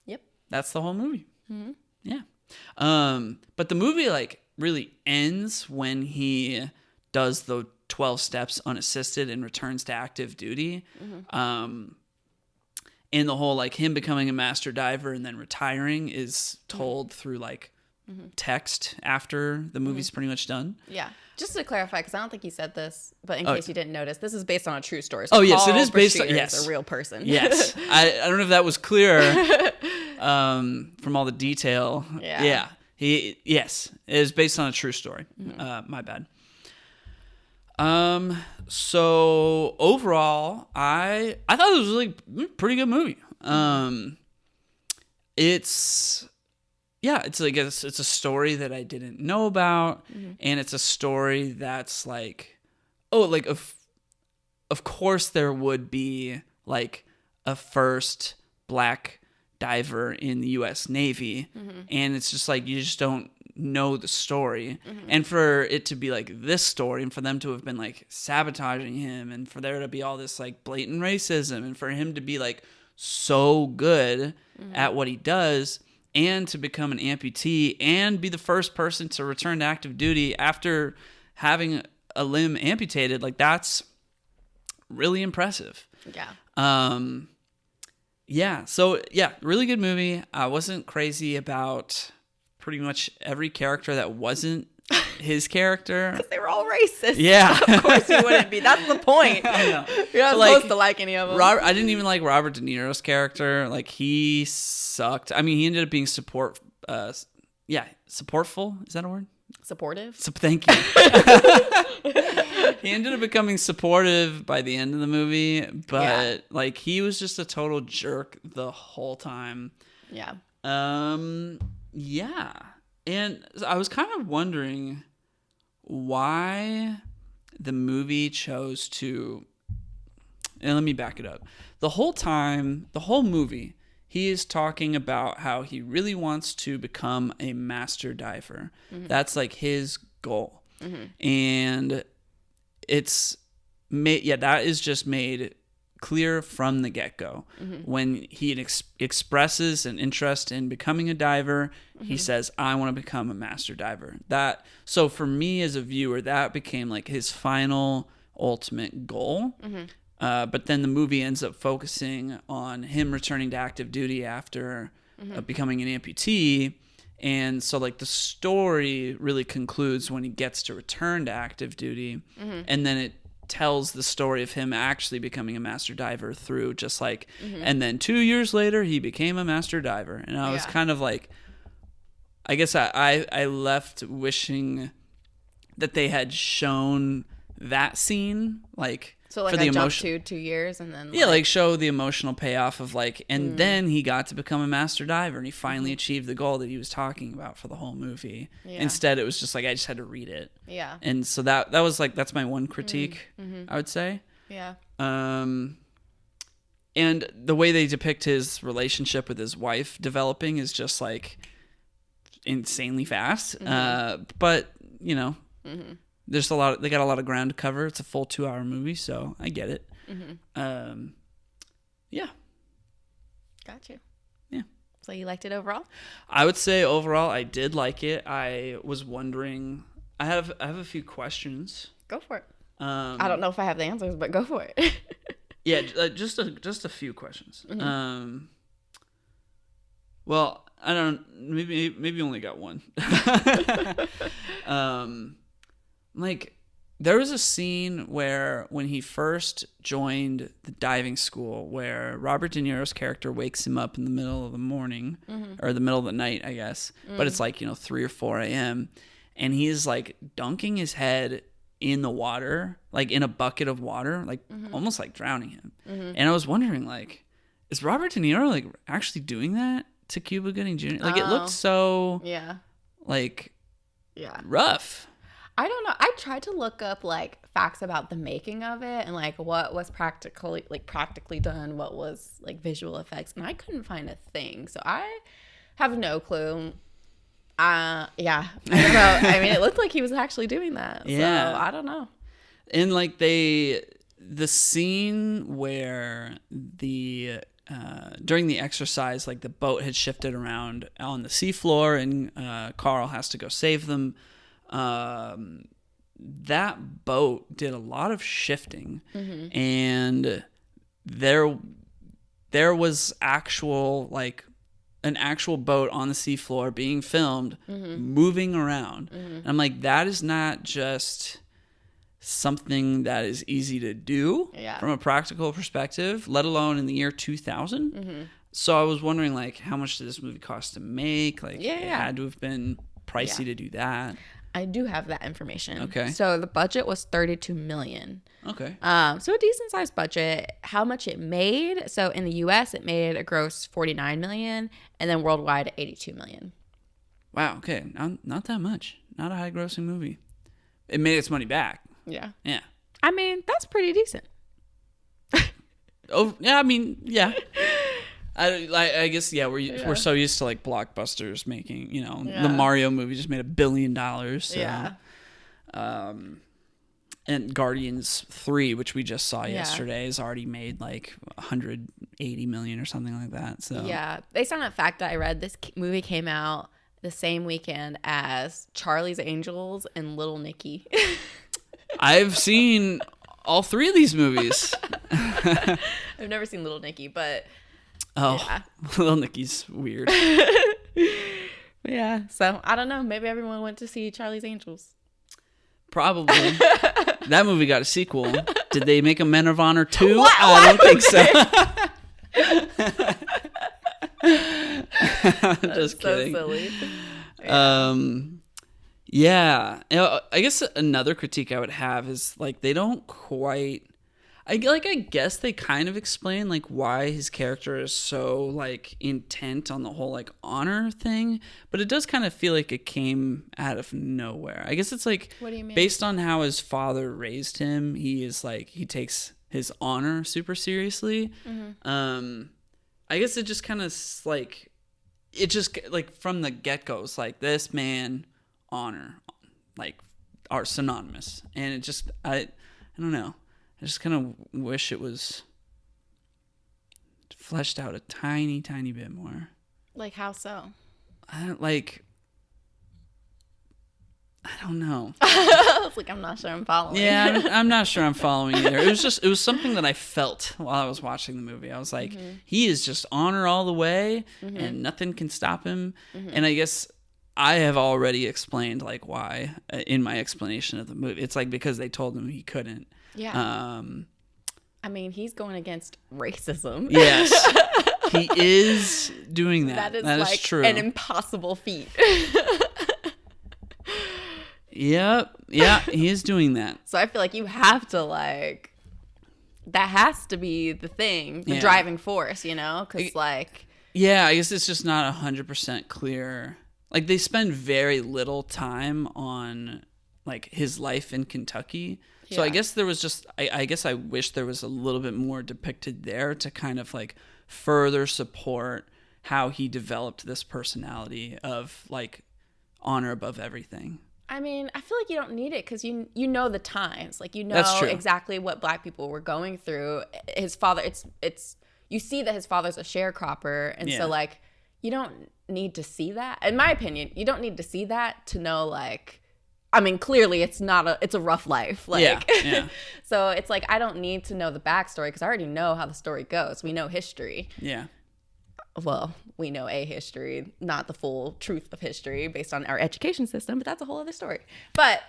Yep. That's the whole movie. Mm-hmm. Yeah. But the movie like really ends when he does the 12 steps unassisted and returns to active duty. And the whole like him becoming a master diver and then retiring is told through like text after the movie's pretty much done. Yeah. Just to clarify, because I don't think he said this, but in case you didn't notice, this is based on a true story. So yes, Paul it is based Brashear on is a real person. Yes. I don't know if that was clear from all the detail. Yeah. It is based on a true story. My bad. So overall, I thought it was really pretty good movie. It's like it's a story that I didn't know about, and it's a story that's like, of course there would be like a first black diver in the U.S. Navy, and it's just like you just don't know the story, and for it to be like this story, and for them to have been like sabotaging him, and for there to be all this like blatant racism, and for him to be like so good at what he does, and to become an amputee and be the first person to return to active duty after having a limb amputated, like that's really impressive. So really good movie. I wasn't crazy about pretty much every character that wasn't his character. Because they were all racist. Yeah. Of course you wouldn't be. That's the point. I know. You're not supposed to like any of them. I didn't even like Robert De Niro's character. Like, he sucked. I mean, he ended up being supportful. Is that a word? Supportive? Thank you. He ended up becoming supportive by the end of the movie, but like he was just a total jerk the whole time. Yeah. Yeah. And I was kind of wondering why the movie chose to, and let me back it up. The whole movie, he is talking about how he really wants to become a master diver. That's like his goal. And that is just made clear from the get-go. When he expresses an interest in becoming a diver, he says, I want to become a master diver. So for me as a viewer, that became like his final ultimate goal. But then the movie ends up focusing on him returning to active duty after becoming an amputee. And so like the story really concludes when he gets to return to active duty. And then it tells the story of him actually becoming a master diver through just like, and then 2 years later he became a master diver. And I was kind of like, I guess I left wishing that they had shown that scene, like, so like for the I jumped emotion, 2 years and then like show the emotional payoff of like, and then he got to become a master diver and he finally achieved the goal that he was talking about for the whole movie. Instead it was just like I just had to read it. And so that was like, that's my one critique, I would say. And the way they depict his relationship with his wife developing is just like insanely fast. But you know, there's they got a lot of ground to cover. It's a full 2-hour movie, so I get it. Yeah. Got you. Yeah. So you liked it overall? I would say overall I did like it. I was wondering, I have a few questions. Go for it. I don't know if I have the answers, but go for it. Yeah, just a few questions. Well, I don't, maybe only got one. Like, there was a scene where when he first joined the diving school where Robert De Niro's character wakes him up in the middle of the morning, or the middle of the night, I guess. But it's like, 3 or 4 a.m. And he's like dunking his head in the water, like in a bucket of water, like almost like drowning him. And I was wondering, like, is Robert De Niro like actually doing that to Cuba Gooding Jr.? Like, it looked so rough. I don't know. I tried to look up like facts about the making of it and like what was practically done, what was like visual effects, and I couldn't find a thing. So I have no clue. I don't know. I mean, it looked like he was actually doing that. Yeah. So I don't know. And like the scene where during the exercise, like the boat had shifted around on the seafloor and Carl has to go save them. That boat did a lot of shifting, and there was an actual boat on the seafloor being filmed, moving around. And I'm like, that is not just something that is easy to do from a practical perspective, let alone in the year 2000. So I was wondering, like, how much did this movie cost to make? Like, it had to have been pricey to do that. I do have that information. Okay. So the budget was $32 million. Okay. So a decent sized budget. How much it made? So in the U.S. it made a gross $49 million, and then worldwide $82 million. Wow. Okay. Not that much. Not a high grossing movie. It made its money back. Yeah. Yeah. I mean, that's pretty decent. Oh yeah. I mean, yeah. I guess we're so used to like blockbusters making, the Mario movie just made $1 billion. So. Yeah. And Guardians 3, which we just saw yesterday, has already made like 180 million or something like that. So yeah, based on that fact that I read, this movie came out the same weekend as Charlie's Angels and Little Nicky. I've seen all 3 of these movies. I've never seen Little Nicky, but Little Nicky's weird. Yeah, so I don't know. Maybe everyone went to see Charlie's Angels. Probably. That movie got a sequel. Did they make a Men of Honor 2? What? I don't think so. Just kidding. So silly. Yeah. I guess another critique I would have is like they don't quite. I guess they kind of explain like why his character is so like intent on the whole like honor thing, but it does kind of feel like it came out of nowhere. I guess it's like, what do you mean? Based on how his father raised him, he takes his honor super seriously. Mm-hmm. I guess it just kind of like it just like from the get-go it's like this man honor like are synonymous, and it just I don't know. I just kind of wish it was fleshed out a tiny, tiny bit more. Like how so? I don't know. I was like, I'm not sure I'm following. Yeah, I'm not sure I'm following either. It was something that I felt while I was watching the movie. I was like, he is just honor all the way, and nothing can stop him. And I guess I have already explained like why in my explanation of the movie. It's like because they told him he couldn't. Yeah. I mean, he's going against racism. Yes. He is doing that. That is like true. an impossible feat. Yep. Yeah, he is doing that. So I feel like you have to like, that has to be the thing, the driving force, Because like. Yeah, I guess it's just not 100% clear. Like they spend very little time on like his life in Kentucky. So I guess there was just, I guess I wish there was a little bit more depicted there to kind of like further support how he developed this personality of like honor above everything. I mean, I feel like you don't need it because you know the times, like That's true. exactly what Black people were going through. His father, it's you see that his father's a sharecropper, and so like you don't need to see that. In my opinion, you don't need to see that to know like. I mean, clearly it's a rough life. Like, yeah. So it's like, I don't need to know the backstory because I already know how the story goes. We know history. Yeah. Well, we know a history, not the full truth of history based on our education system, but that's a whole other story. But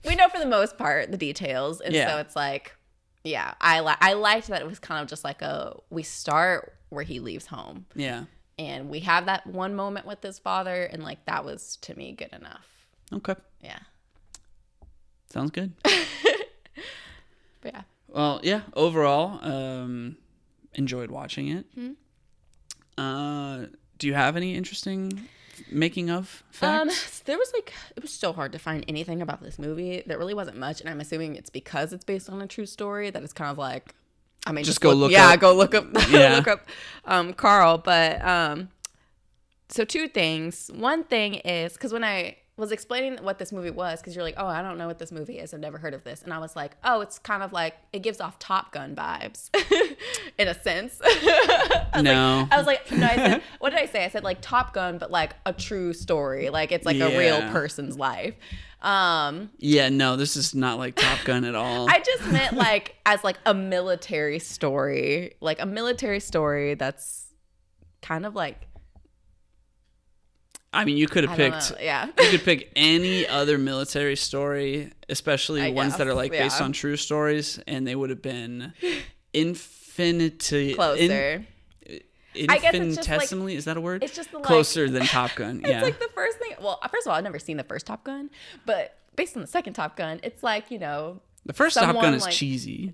we know for the most part the details. And so it's like, yeah, I liked that it was kind of just like we start where he leaves home. Yeah. And we have that one moment with his father, and like that was to me good enough. Okay. Yeah. Sounds good. But yeah. Well, yeah. Overall, enjoyed watching it. Mm-hmm. Do you have any interesting making of facts? There was it was so hard to find anything about this movie. There really wasn't much, and I'm assuming it's because it's based on a true story that it's kind of like, I mean, just go look up. Yeah, go look up. Yeah. Look up Carl. But so 2 things. One thing is because when I was explaining what this movie was, because you're like, oh, I don't know what this movie is. I've never heard of this. And I was like, oh, it's kind of like, it gives off Top Gun vibes in a sense. No. I said, what did I say? I said like Top Gun, but like a true story. Like it's like a real person's life. Yeah, no, this is not like Top Gun at all. I just meant like as like a military story. Like a military story that's kind of like, I mean, you could have picked. Yeah. You could pick any other military story, especially ones that are like based on true stories, and they would have been infinitely closer. Infinitesimally, is that a word? It's just closer than Top Gun. Yeah. It's like the first thing. Well, first of all, I've never seen the first Top Gun, but based on the second Top Gun, it's like the first Top Gun is cheesy.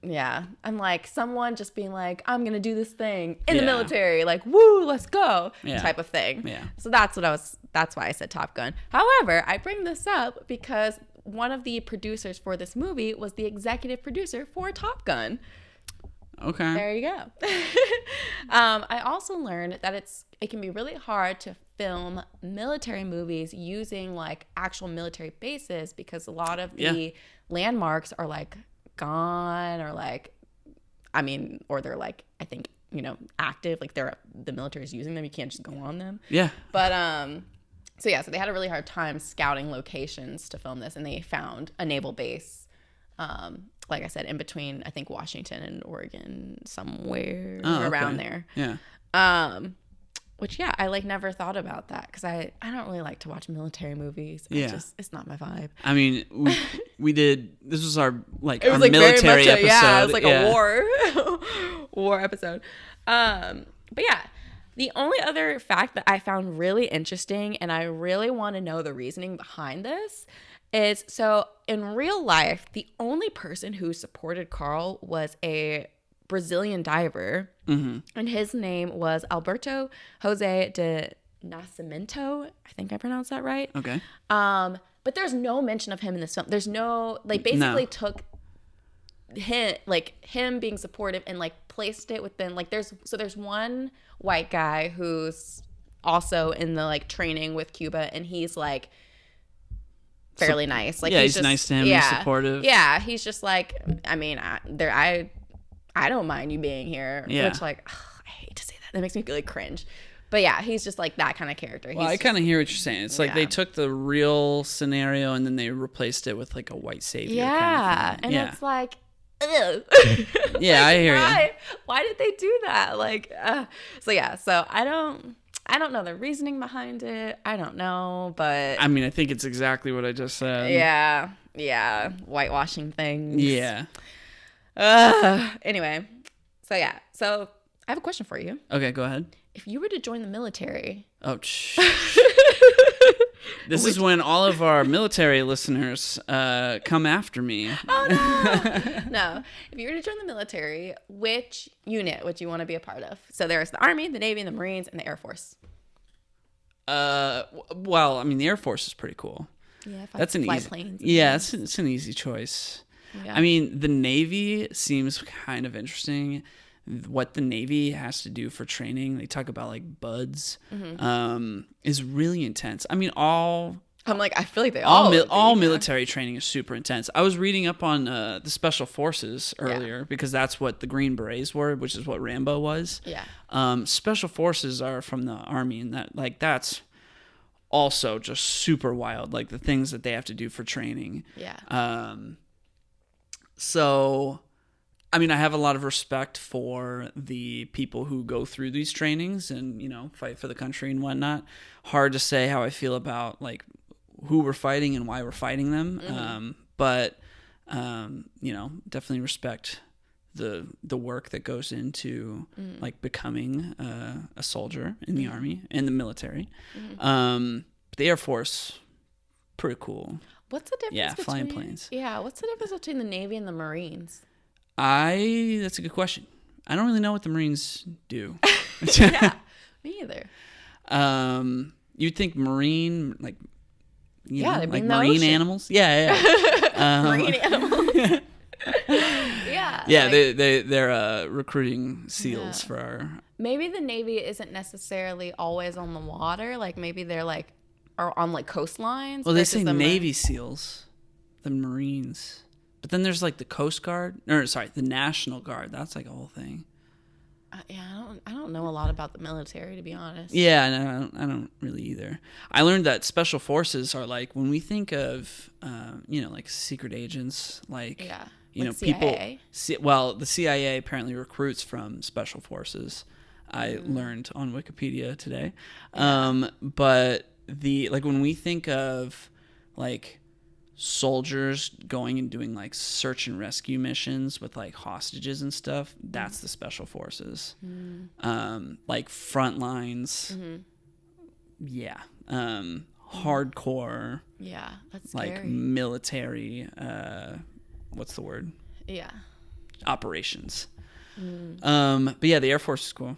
Yeah, and like someone just being like, I'm gonna do this thing in the military, like, woo, let's go, type of thing. Yeah. So that's why I said Top Gun. However, I bring this up because one of the producers for this movie was the executive producer for Top Gun. Okay. There you go. I also learned that it can be really hard to film military movies using like actual military bases because a lot of the landmarks are like gone or like, I mean, or they're like, I think, active, like the military's using them. You can't just go on them. Yeah. But so they had a really hard time scouting locations to film this, and they found a naval base, like I said, in between, I think, Washington and Oregon, somewhere around there. Yeah. Which, I like never thought about that because I don't really like to watch military movies. Yeah. It's not my vibe. I mean, we did, this was our, like, It was our like military very much episode. it was like a war episode. But yeah, the only other fact that I found really interesting, and I really want to know the reasoning behind this, is so in real life, the only person who supported Carl was a Brazilian diver, and his name was Alberto Jose de Nascimento. I think I pronounced that right. Okay. But there's no mention of him in this film. There's no, like, basically took him being supportive and like placed it within, like, there's one white guy who's also in the like training with Cuba, and he's like fairly nice. Like, he's just nice to him. He's supportive. Yeah, he's just like, I mean, I don't mind you being here. Yeah. Which, like, I hate to say that. That makes me feel like cringe. But yeah, he's just like that kind of character. Well, I kind of hear what you're saying. It's like they took the real scenario and then they replaced it with like a white savior. Yeah, kind of thing. it's like, ugh. Yeah, I hear you. Why did they do that? Like, so I don't know the reasoning behind it. I don't know, but I mean, I think it's exactly what I just said. Yeah, whitewashing things. Yeah. Anyway, so I have a question for you. Okay, go ahead. If you were to join the military, this is when all of our military listeners come after me. Oh no! No, if you were to join the military, which unit would you want to be a part of? So there's the Army, the Navy, the Marines, and the Air Force. Well, I mean, the Air Force is pretty cool. Yeah, that's an easy. Planes yeah, it's an easy choice. Yeah. I mean, the Navy seems kind of interesting. What the Navy has to do for training, they talk about like buds, is really intense. I mean, I feel like all military training is super intense. I was reading up on the Special Forces earlier because that's what the Green Berets were, which is what Rambo was. Yeah. Special Forces are from the Army, and that's also just super wild. Like the things that they have to do for training. Yeah. So, I mean, I have a lot of respect for the people who go through these trainings and, fight for the country and whatnot. Hard to say how I feel about, like, who we're fighting and why we're fighting them. But definitely respect the work that goes into, like, becoming a soldier in the Army and the military. The Air Force, pretty cool. What's the difference between... flying planes. Yeah, what's the difference between the Navy and the Marines? That's a good question. I don't really know what the Marines do. Yeah, me either. You'd think Marine, like, like marine animals? Yeah. Marine animals. Yeah. Yeah, they're recruiting SEALs for our... Maybe the Navy isn't necessarily always on the water. Like, maybe they're, like, are on, like, coastlines. Well, they say Navy SEALs, the Marines. But then there's like the Coast Guard, the National Guard. That's like a whole thing. I don't know a lot about the military, to be honest. Yeah, no, I don't really either. I learned that Special Forces are like, when we think of, like secret agents, like, like people. Well, the CIA apparently recruits from Special Forces. I learned on Wikipedia today. Yeah. But when we think of like soldiers going and doing like search and rescue missions with like hostages and stuff, that's the Special Forces. Like front lines. Hardcore, that's like scary. military, what's the word, operations. But yeah, the Air Force is cool.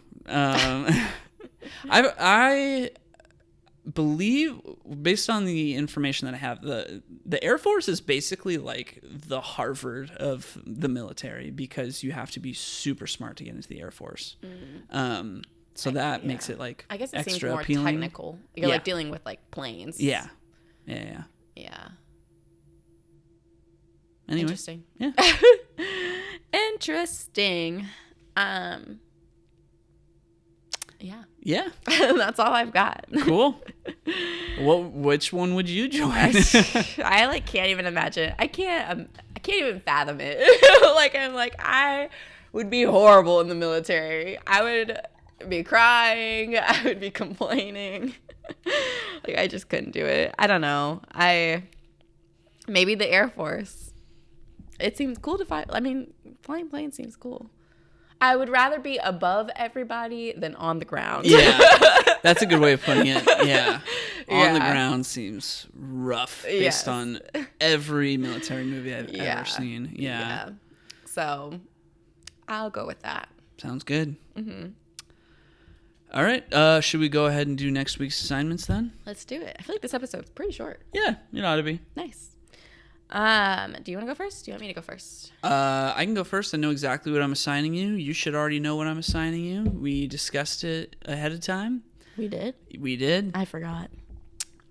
believe, based on the information that I have, the Air Force is basically like the Harvard of the military, because you have to be super smart to get into the Air Force. So that makes it like I guess it extra seems more appealing. technical. You're like dealing with like planes. Yeah. Anyway. Interesting. Yeah. Interesting. Yeah. That's all I've got. Cool. Which one would you join? I like can't even imagine. I can't even fathom it. I would be horrible in the military. I would be crying. I would be complaining. Like, I just couldn't do it. I don't know. Maybe the Air Force. It seems cool to fly. I mean, flying planes seems cool. I would rather be above everybody than on the ground. Yeah, that's a good way of putting it. Yeah. On the ground seems rough based on every military movie I've ever seen. Yeah. So I'll go with that. Sounds good. All right. Should we go ahead and do next week's assignments then? Let's do it. I feel like this episode's pretty short. Yeah, it ought to be. Nice. Do you want to go first? Do you want me to go first? I can go first. I know exactly what I'm assigning you. You should already know what I'm assigning you. We discussed it ahead of time. We did? We did. I forgot.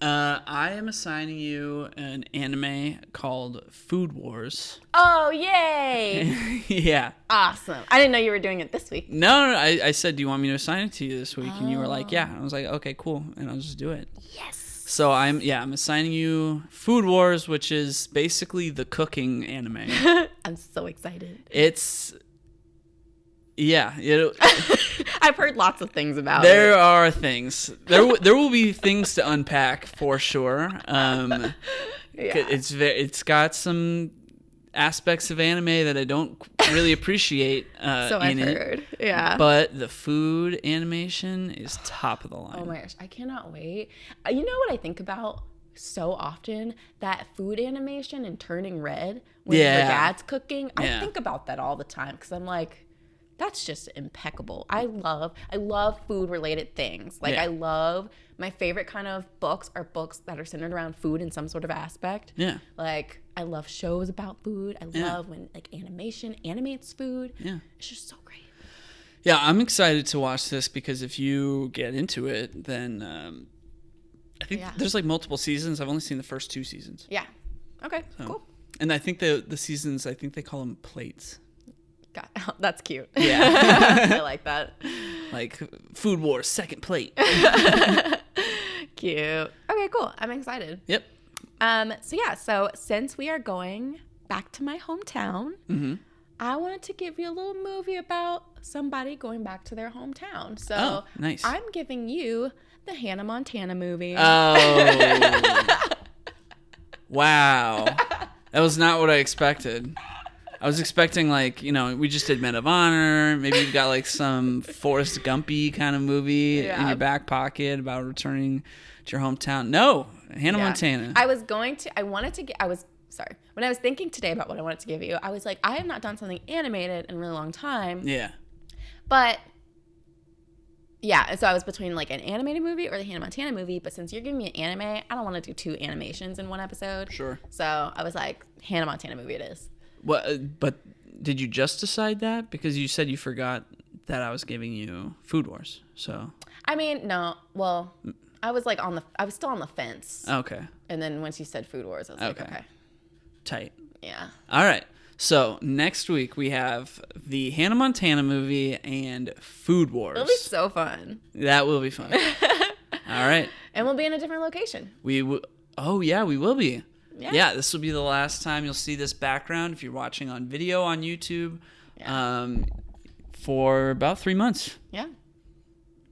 I am assigning you an anime called Food Wars. Oh, yay! Yeah. Awesome. I didn't know you were doing it this week. No. I said, do you want me to assign it to you this week? And you were like, yeah. I was like, okay, cool. And I'll just do it. Yes. So I'm assigning you Food Wars, which is basically the cooking anime. I'm so excited. It's I've heard lots of things about there it. Are things. There will be things to unpack for sure. It's got some aspects of anime that I don't really appreciate so I've heard. Yeah. But the food animation is top of the line. Oh my gosh, I cannot wait. You know what I think about so often? That food animation and turning red when the dad's cooking. I think about that all the time because I'm like, that's just impeccable. I love food related things. Like I love, my favorite kind of books are books that are centered around food in some sort of aspect. Yeah. Like I love shows about food. I love when like animation animates food. Yeah. It's just so great. Yeah, I'm excited to watch this because if you get into it, then I think there's like multiple seasons. I've only seen the first 2 seasons. Yeah. Okay, cool. And I think the seasons, I think they call them plates. God, that's cute. Yeah. I like that. Like Food Wars, second plate. Cute. Okay, cool. I'm excited. Yep. So since we are going back to my hometown, I wanted to give you a little movie about somebody going back to their hometown. So nice. I'm giving you the Hannah Montana movie. Oh. Wow. That was not what I expected. I was expecting, like, we just did Men of Honor. Maybe you've got, like, some Forrest Gumpy kind of movie in your back pocket about returning to your hometown. No, Hannah Montana. When I was thinking today about what I wanted to give you, I was like, I have not done something animated in a really long time. Yeah. But, yeah, and so I was between, like, an animated movie or the Hannah Montana movie. But since you're giving me an anime, I don't want to do 2 animations in one episode. Sure. So I was like, Hannah Montana movie it is. What? But did you just decide that? Because you said you forgot that I was giving you Food Wars. So I mean, no. Well, I was still on the fence. Okay. And then once you said Food Wars, I was like, okay. Tight. Yeah. All right. So next week we have the Hannah Montana movie and Food Wars. It'll be so fun. That will be fun. All right. And we'll be in a different location. Oh yeah, we will be. Yeah. This will be the last time you'll see this background if you're watching on video on YouTube for about 3 months. Yeah.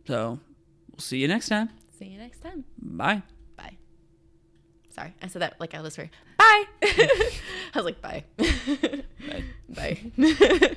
So we'll see you next time. See you next time. Bye. Bye. Sorry, I said that like I was for bye. I was like, bye. Bye. Bye.